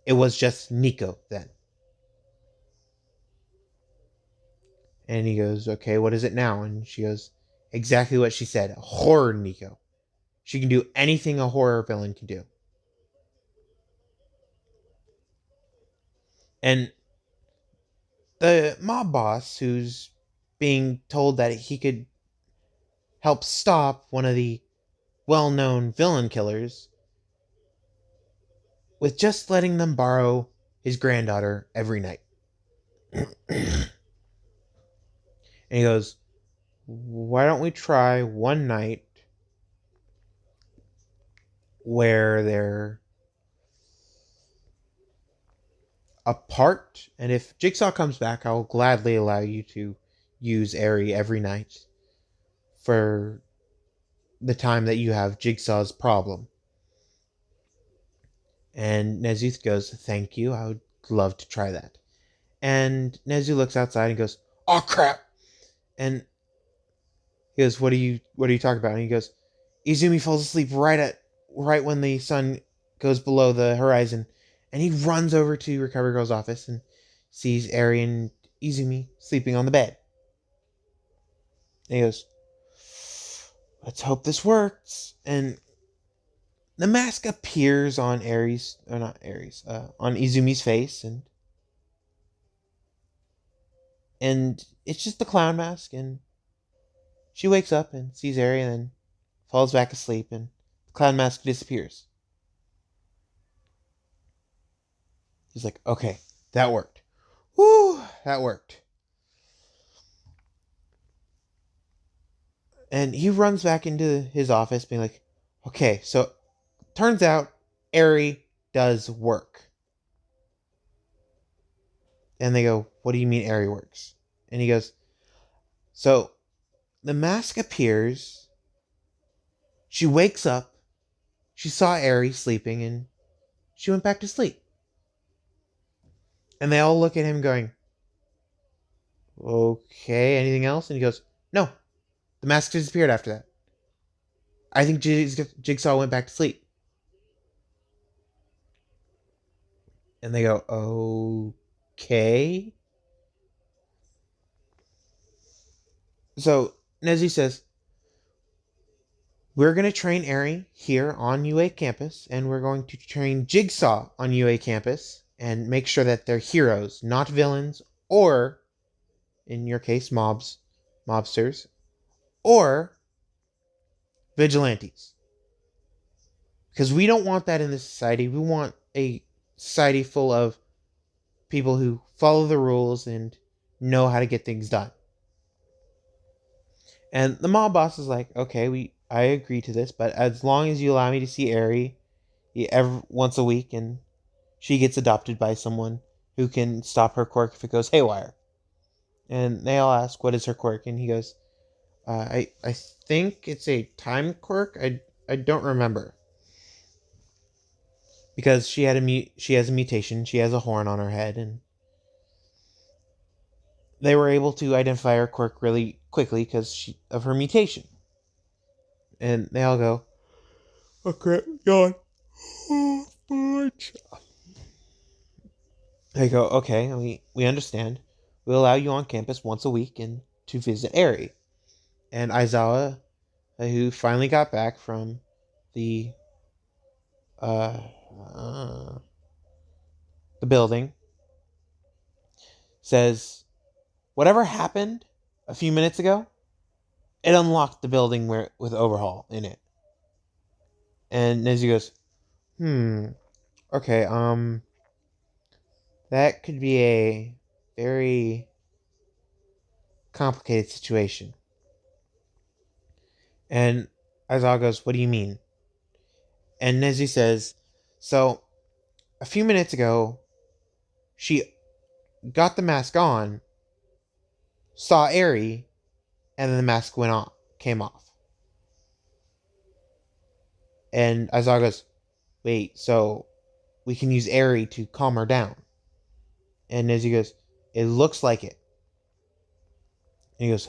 It was just neko then. And he goes, okay, what is it now? And she goes, exactly what she said, horror neko. She can do anything a horror villain can do. And the mob boss, who's being told that he could help stop one of the well-known villain killers with just letting them borrow his granddaughter every night. And he goes, why don't we try one night where they're apart? And if Jigsaw comes back, I'll gladly allow you to use Eri every night for the time that you have Jigsaw's problem. And Nezu goes, thank you, I would love to try that. And Nezu looks outside and goes, oh crap! And he goes, what are you talking about? And he goes, Izumi falls asleep right when the sun goes below the horizon. And he runs over to Recovery Girl's office and sees Eri and Izumi sleeping on the bed. And he goes, let's hope this works. And the mask appears on on Izumi's face, and it's just the clown mask, and she wakes up and sees Eri and then falls back asleep, and the clown mask disappears. He's like, okay, that worked. Woo, that worked. And he runs back into his office being like, okay, so turns out Eri does work. And they go, what do you mean Eri works? And he goes, so the mask appears She wakes up, she saw Eri sleeping, and she went back to sleep. And they all look at him going, okay, anything else? And he goes, no, the mask disappeared after that. I think Jigsaw went back to sleep. And they go, okay. So Nezu says, we're going to train Eri here on UA campus, and we're going to train Jigsaw on UA campus and make sure that they're heroes, not villains, or, in your case, mobsters, or vigilantes. Because we don't want that in this society. We want a society full of people who follow the rules and know how to get things done. And the mob boss is like, okay, I agree to this, but as long as you allow me to see Eri once a week, and she gets adopted by someone who can stop her quirk if it goes haywire. And they all ask, what is her quirk? And he goes, I think it's a time quirk. I don't remember. Because she has a mutation. She has a horn on her head, and they were able to identify her quirk really quickly because of her mutation. And they all go, okay, yawn. They go, okay, we understand. We'll allow you on campus once a week and to visit Eri. And Aizawa, who finally got back from the uh, uh, the building, says, whatever happened a few minutes ago, it unlocked the building with Overhaul in it. And Nezu goes, okay, that could be a very complicated situation. And Aizawa goes, what do you mean? And Nezu says, so, a few minutes ago, she got the mask on, saw Eri, and then the mask came off. And Aizawa goes, wait, so we can use Eri to calm her down. And Nezu goes, it looks like it. And he goes,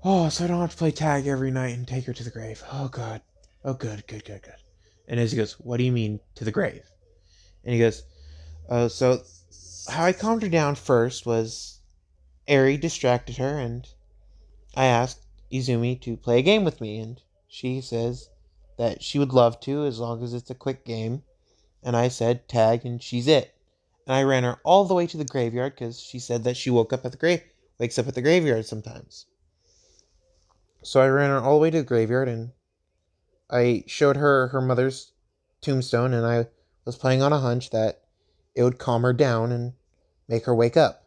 oh, so I don't have to play tag every night and take her to the grave. Oh, God. Oh, good. And Nezu goes, what do you mean, to the grave? And he goes, so how I calmed her down first was Eri distracted her, and I asked Izumi to play a game with me, and she says that she would love to as long as it's a quick game. And I said tag, and she's it. And I ran her all the way to the graveyard because she said that she wakes up at the graveyard sometimes. So I ran her all the way to the graveyard, and I showed her her mother's tombstone, and I was playing on a hunch that it would calm her down and make her wake up.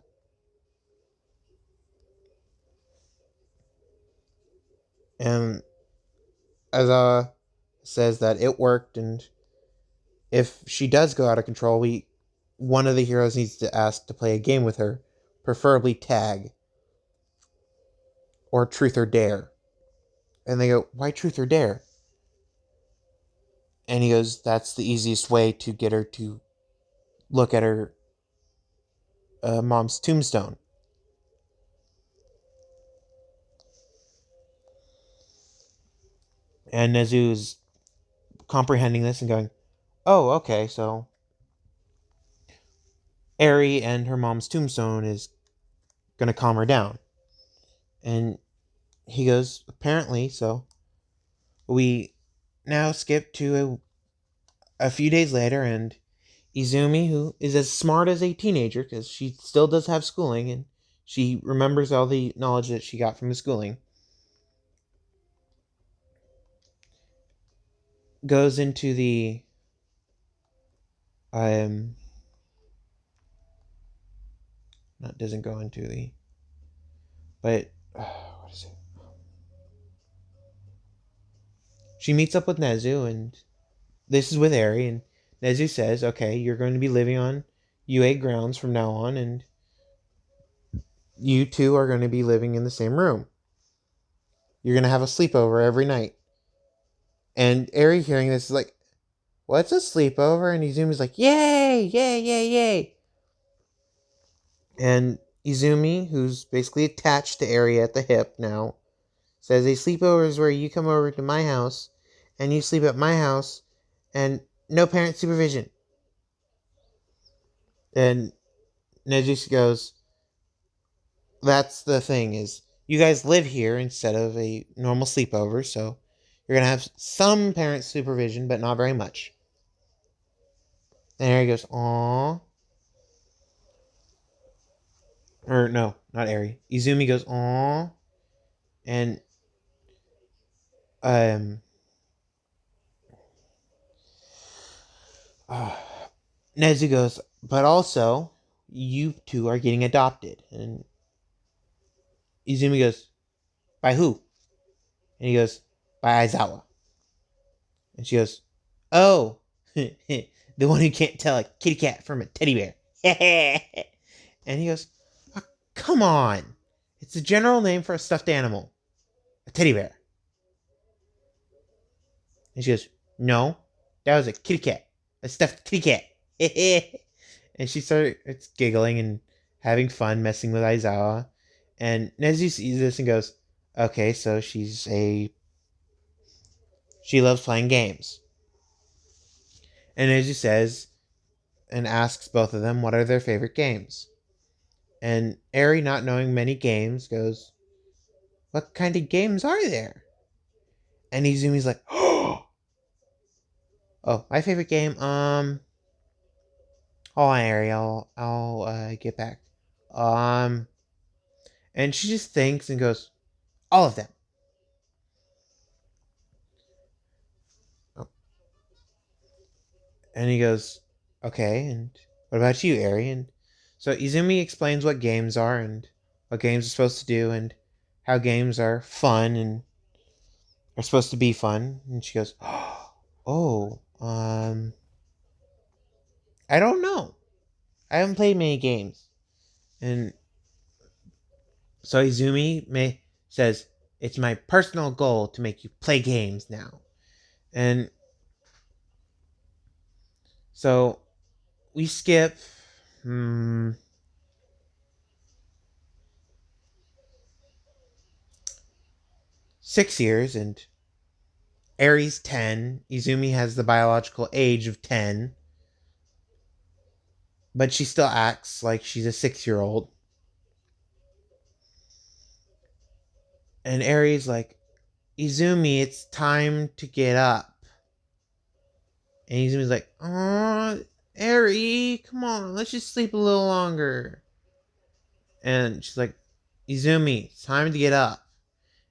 And Aizawa says that it worked, and if she does go out of control, one of the heroes needs to ask to play a game with her, preferably tag or truth or dare. And they go, why truth or dare? And he goes, that's the easiest way to get her to look at her mom's tombstone. And Nezu's comprehending this and going, oh, okay, so Eri and her mom's tombstone is going to calm her down. And he goes, apparently, so we now skip to a few days later, and Izumi, who is as smart as a teenager, because she still does have schooling, and she remembers all the knowledge that she got from the schooling, goes into the doesn't go into the, but what is it? She meets up with Nezu, and this is with Eri, and Nezu says, okay, you're going to be living on UA grounds from now on, and you two are going to be living in the same room. You're going to have a sleepover every night. And Eri hearing this is like, what's a sleepover? And Izumi's like, yay, yay, yay, yay. And Izumi, who's basically attached to Eri at the hip now, says a sleepover is where you come over to my house and you sleep at my house and no parent supervision. And Neji goes, that's the thing, is you guys live here instead of a normal sleepover, so you're going to have some parent supervision, but not very much. And Eri goes, aww. Or no, not Eri. Izumi goes, aww. And Nezu goes, but also, you two are getting adopted. And Izumi goes, by who? And he goes, by Aizawa. And she goes, oh, the one who can't tell a kitty cat from a teddy bear. And he goes, oh, come on. It's a general name for a stuffed animal. A teddy bear. And she goes, no, that was a kitty cat. A stuffed kitty cat. And she started giggling and having fun messing with Aizawa. And Nezu sees this and goes, okay, so she loves playing games. And Nezu says and asks both of them what are their favorite games. And Eri, not knowing many games, goes, what kind of games are there? And Izumi's like, oh, my favorite game, hold on, Eri, I'll get back. And she just thinks and goes, all of them. Oh. And he goes, okay, and what about you, Eri? And so Izumi explains what games are and what games are supposed to do and how games are fun and are supposed to be fun. And she goes, oh, I don't know. I haven't played many games. And so Izumi says, it's my personal goal to make you play games now. And so we skip 6 years, and Eri's 10. Izumi has the biological age of 10. But she still acts like she's a 6-year-old. And Eri's like, Izumi, it's time to get up. And Izumi's like, oh, Eri, come on, let's just sleep a little longer. And she's like, Izumi, it's time to get up.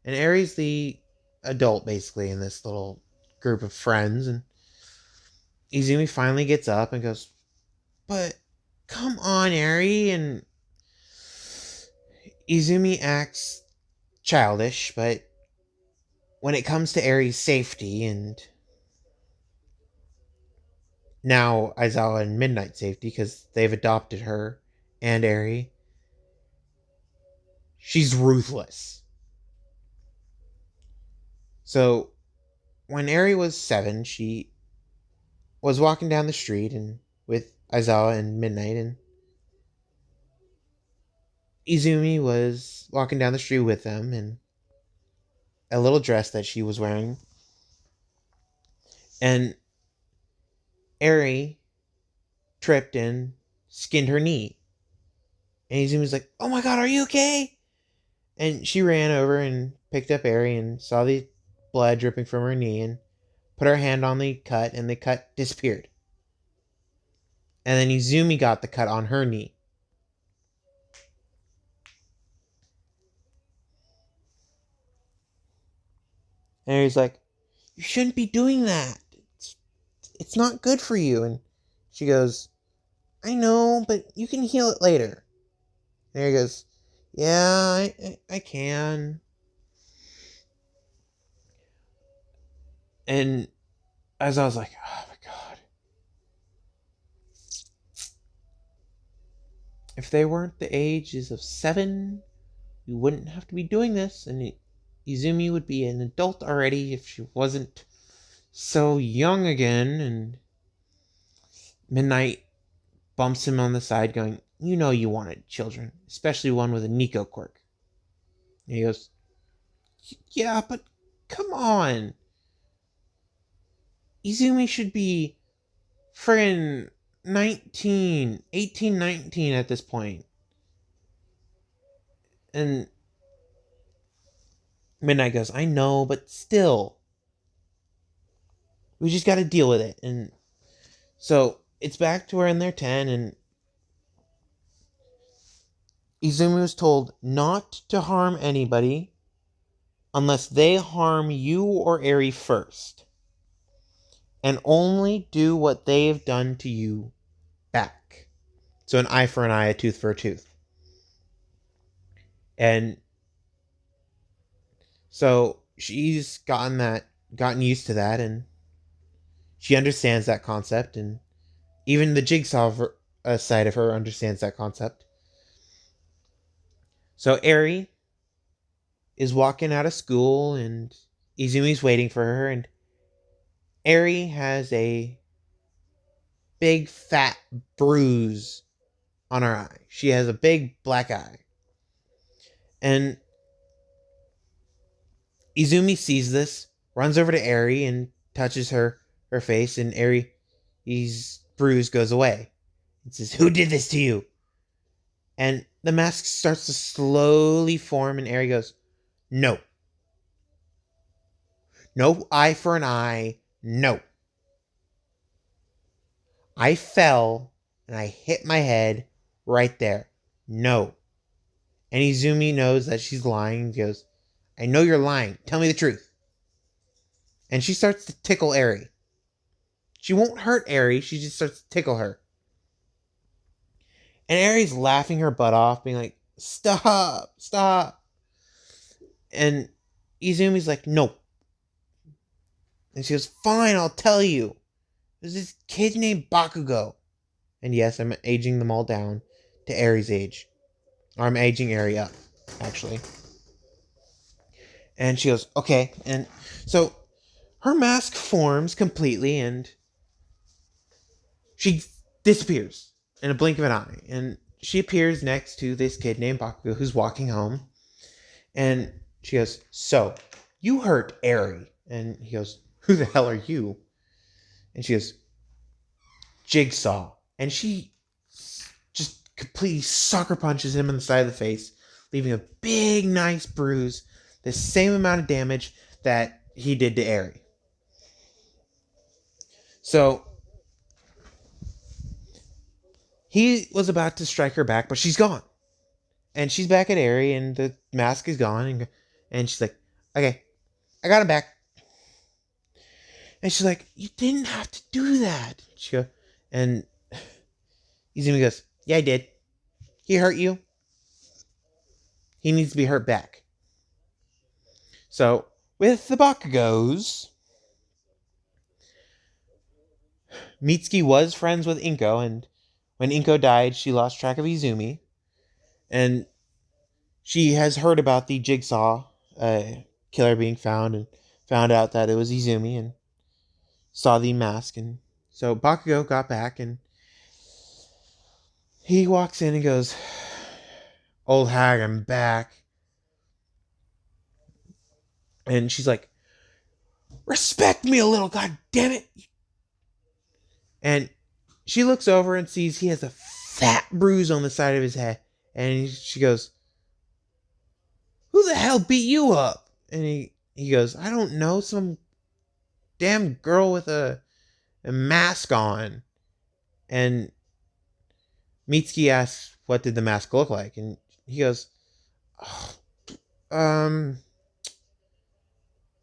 And Eri's the adult, basically, in this little group of friends. And Izumi finally gets up and goes, but come on, Eri. And Izumi acts childish, but when it comes to Eri's safety and now Aizawa and Midnight safety, because they've adopted her and Eri, she's ruthless. So when Eri was 7, she was walking down the street and with Aizawa and Midnight, and Izumi was walking down the street with them in a little dress that she was wearing. And Eri tripped and skinned her knee. And Izumi's like, oh my god, are you okay? And she ran over and picked up Eri and saw the blood dripping from her knee and put her hand on the cut, and the cut disappeared. And then Izumi got the cut on her knee. And Eri's like, you shouldn't be doing that. It's not good for you. And she goes, I know, but you can heal it later. And Eri goes, yeah, I can. And as I was like, oh my god. If they weren't the ages of 7, we wouldn't have to be doing this. And Izumi would be an adult already if she wasn't so young again, and Midnight bumps him on the side, going, "You know you wanted children, especially one with a neko quirk." And he goes, "Yeah, but come on. Izumi should be friggin' 19, 18, 19 at this point." And Midnight goes, "I know, but still. We just gotta deal with it." And so it's back to where in their 10, and Izumi was told not to harm anybody unless they harm you or Eri first, and only do what they have done to you back. So an eye for an eye, a tooth for a tooth. And so she's gotten used to that, and she understands that concept, and even the Jigsaw side of her understands that concept. So Eri is walking out of school, and Izumi's waiting for her, and Eri has a big fat bruise on her eye. She has a big black eye. And Izumi sees this, runs over to Eri and touches her face, and Eri's bruise goes away. It says, "Who did this to you?" And the mask starts to slowly form, and Eri goes, "No. No eye for an eye. No. I fell and I hit my head right there. No." And Izumi knows that she's lying and goes, "I know you're lying. Tell me the truth." And she starts to tickle Eri. She won't hurt Eri, she just starts to tickle her. And Eri's laughing her butt off, being like, "Stop, stop." And Izumi's like, "No." And she goes, "Fine, I'll tell you. There's this kid named Bakugo." And yes, I'm aging them all down to Eri's age. Or I'm aging Eri up, actually. And she goes, "Okay." And so her mask forms completely, and she disappears in a blink of an eye. And she appears next to this kid named Bakugo who's walking home. And she goes, "So, you hurt Eri." And he goes, "Who the hell are you?" And she goes, "Jigsaw." And she just completely sucker punches him in the side of the face, leaving a big, nice bruise, the same amount of damage that he did to Eri. So, he was about to strike her back, but she's gone. And she's back at Eri, and the mask is gone. And she's like, "Okay, I got him back." And she's like, "You didn't have to do that." And Izumi goes, "Yeah, I did. He hurt you. He needs to be hurt back." So, with the Bakugos, Mitsuki was friends with Inko, and when Inko died, she lost track of Izumi. And she has heard about the Jigsaw killer being found, and found out that it was Izumi, and saw the mask. And so Bakugo got back, and he walks in and goes, "Old hag, I'm back." And she's like, "Respect me a little, god damn it." And she looks over and sees he has a fat bruise on the side of his head. And she goes, "Who the hell beat you up?" And he goes, "I don't know, some damn girl with a mask on." And Mitsuki asks, "What did the mask look like?" And he goes, "Oh, um,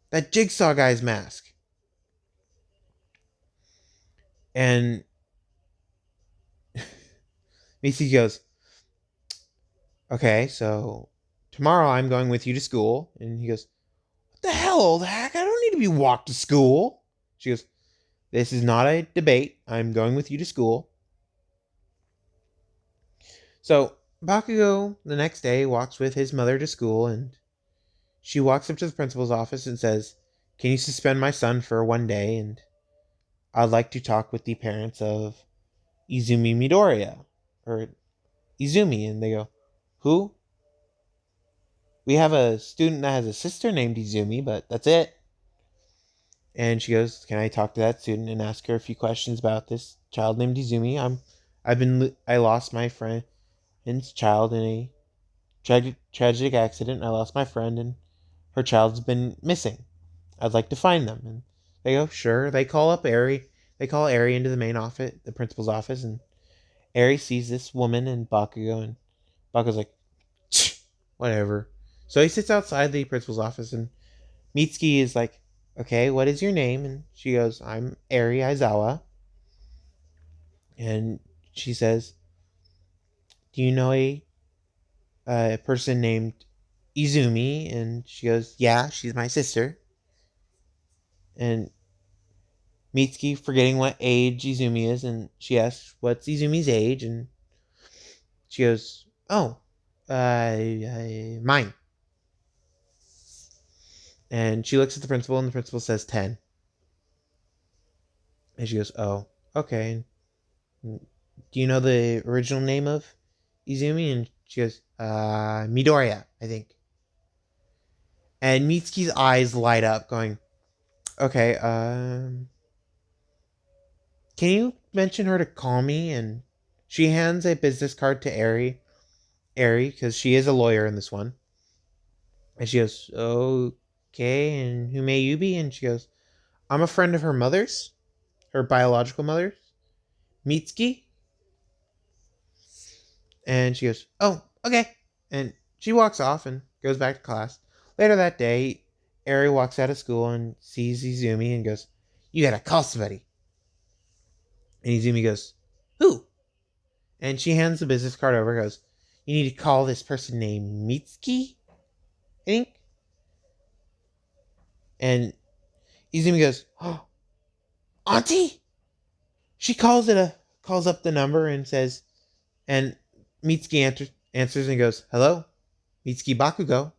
that Jigsaw guy's mask." And Mitsuki goes, "Okay, so tomorrow I'm going with you to school." And he goes, "What the hell, old hack? I don't need to be walked to school." She goes, "This is not a debate. I'm going with you to school." So Bakugo the next day walks with his mother to school, and she walks up to the principal's office and says, can you suspend my son for one day? And I'd like to talk with the parents of Izumi Midoriya. Or Izumi. And they go, who? We have a student that has a sister named Izumi, but that's it. And she goes, can I talk to that student and ask her a few questions about this child named Izumi? I lost my friend's child in a tragic accident. I lost my friend, and her child's been missing. I'd like to find them. And they go, sure. They call up Eri. They call Eri into the main office, the principal's office, and Eri sees this woman and Bakugo, and Bakugo's like, whatever. So he sits outside the principal's office, and Mitsuki is like, okay, what is your name? And she goes, I'm Eri Aizawa. And she says, do you know a person named Izumi? And she goes, yeah, she's my sister. And Mitsuki, forgetting what age Izumi is, and she asks, what's Izumi's age? And she goes, oh, mine. And she looks at the principal, and the principal says 10. And she goes, oh, okay. Do you know the original name of Izumi? And she goes, Midoriya, I think. And Mitsuki's eyes light up, going, okay, can you mention her to call me? And she hands a business card to Eri, because she is a lawyer in this one. And she goes, okay, and who may you be? And she goes, I'm a friend of her mother's, her biological mother's, Mitsuki. And she goes, oh, okay. And she walks off and goes back to class. Later that day, Eri walks out of school and sees Izumi and goes, you gotta call somebody. And Izumi goes, who? And she hands the business card over and goes, you need to call this person named Mitsuki, I think. And Izumi goes, oh, Auntie? She calls up the number and says, and Mitsuki answers and goes, hello, Mitsuki Bakugo.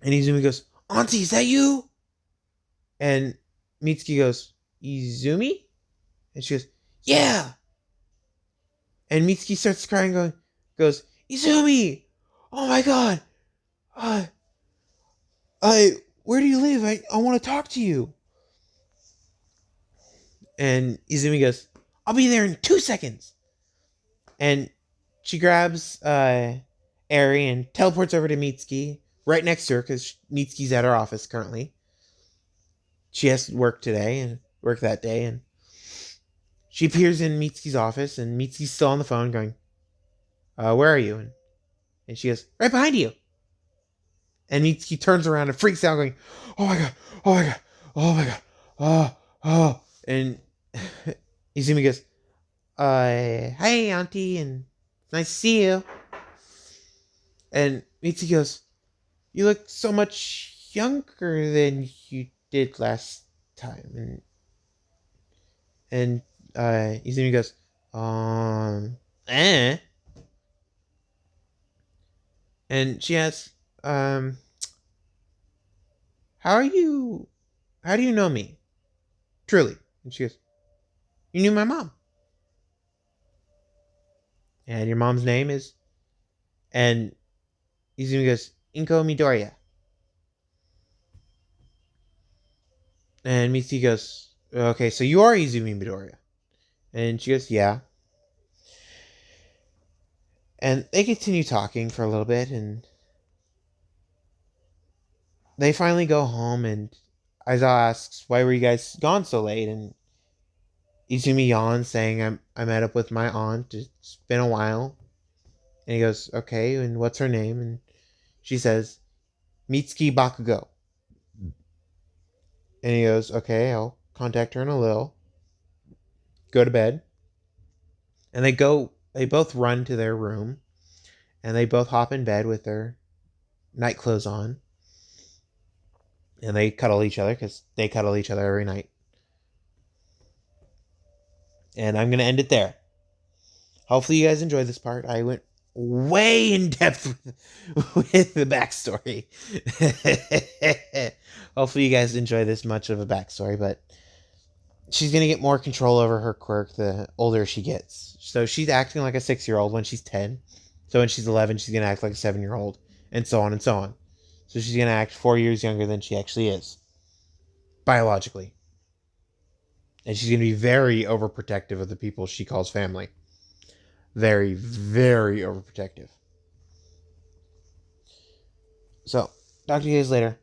And Izumi goes, Auntie, is that you? And Mitsuki goes, Izumi? And she goes, yeah. And Mitsuki starts crying, goes, Izumi! Oh my god! Where do you live? I want to talk to you. And Izumi goes, I'll be there in 2 seconds. And she grabs Eri and teleports over to Mitsuki, right next to her, because Mitsuki's at her office currently. She has to work that day, and she appears in Mitsuki's office, and Mitsuki's still on the phone going, where are you? And she goes, right behind you. And Mitsuki turns around and freaks out, going, oh my god, oh my god, oh my god, oh. And Izumi goes, hey, Auntie, and it's nice to see you. And Mitsuki goes, you look so much younger than you did last time. And Izumi goes, eh? And she asks, how do you know me? Truly. And she goes, you knew my mom. And your mom's name is? And Izumi goes, Inko Midoriya. And Mitsuki goes, okay, so you are Izumi Midoriya. And she goes, yeah. And they continue talking for a little bit, and they finally go home, and Aizawa asks, why were you guys gone so late? And Izumi yawns, saying, I met up with my aunt. It's been a while. And he goes, okay, and what's her name? And she says, Mitsuki Bakugo. And he goes, okay, I'll contact her in a little. Go to bed. And they both run to their room. And they both hop in bed with their night clothes on. And they cuddle each other, because they cuddle each other every night. And I'm going to end it there. Hopefully you guys enjoyed this part. I went way in depth with the backstory. Hopefully, you guys enjoy this much of a backstory, but she's gonna get more control over her quirk the older she gets. So she's acting like a 6-year-old when she's 10. So when she's 11, she's gonna act like a 7-year-old, and so on and so on. So she's gonna act 4 years younger than she actually is, biologically. And she's gonna be very overprotective of the people she calls family. Very, very overprotective. So, talk to you guys later.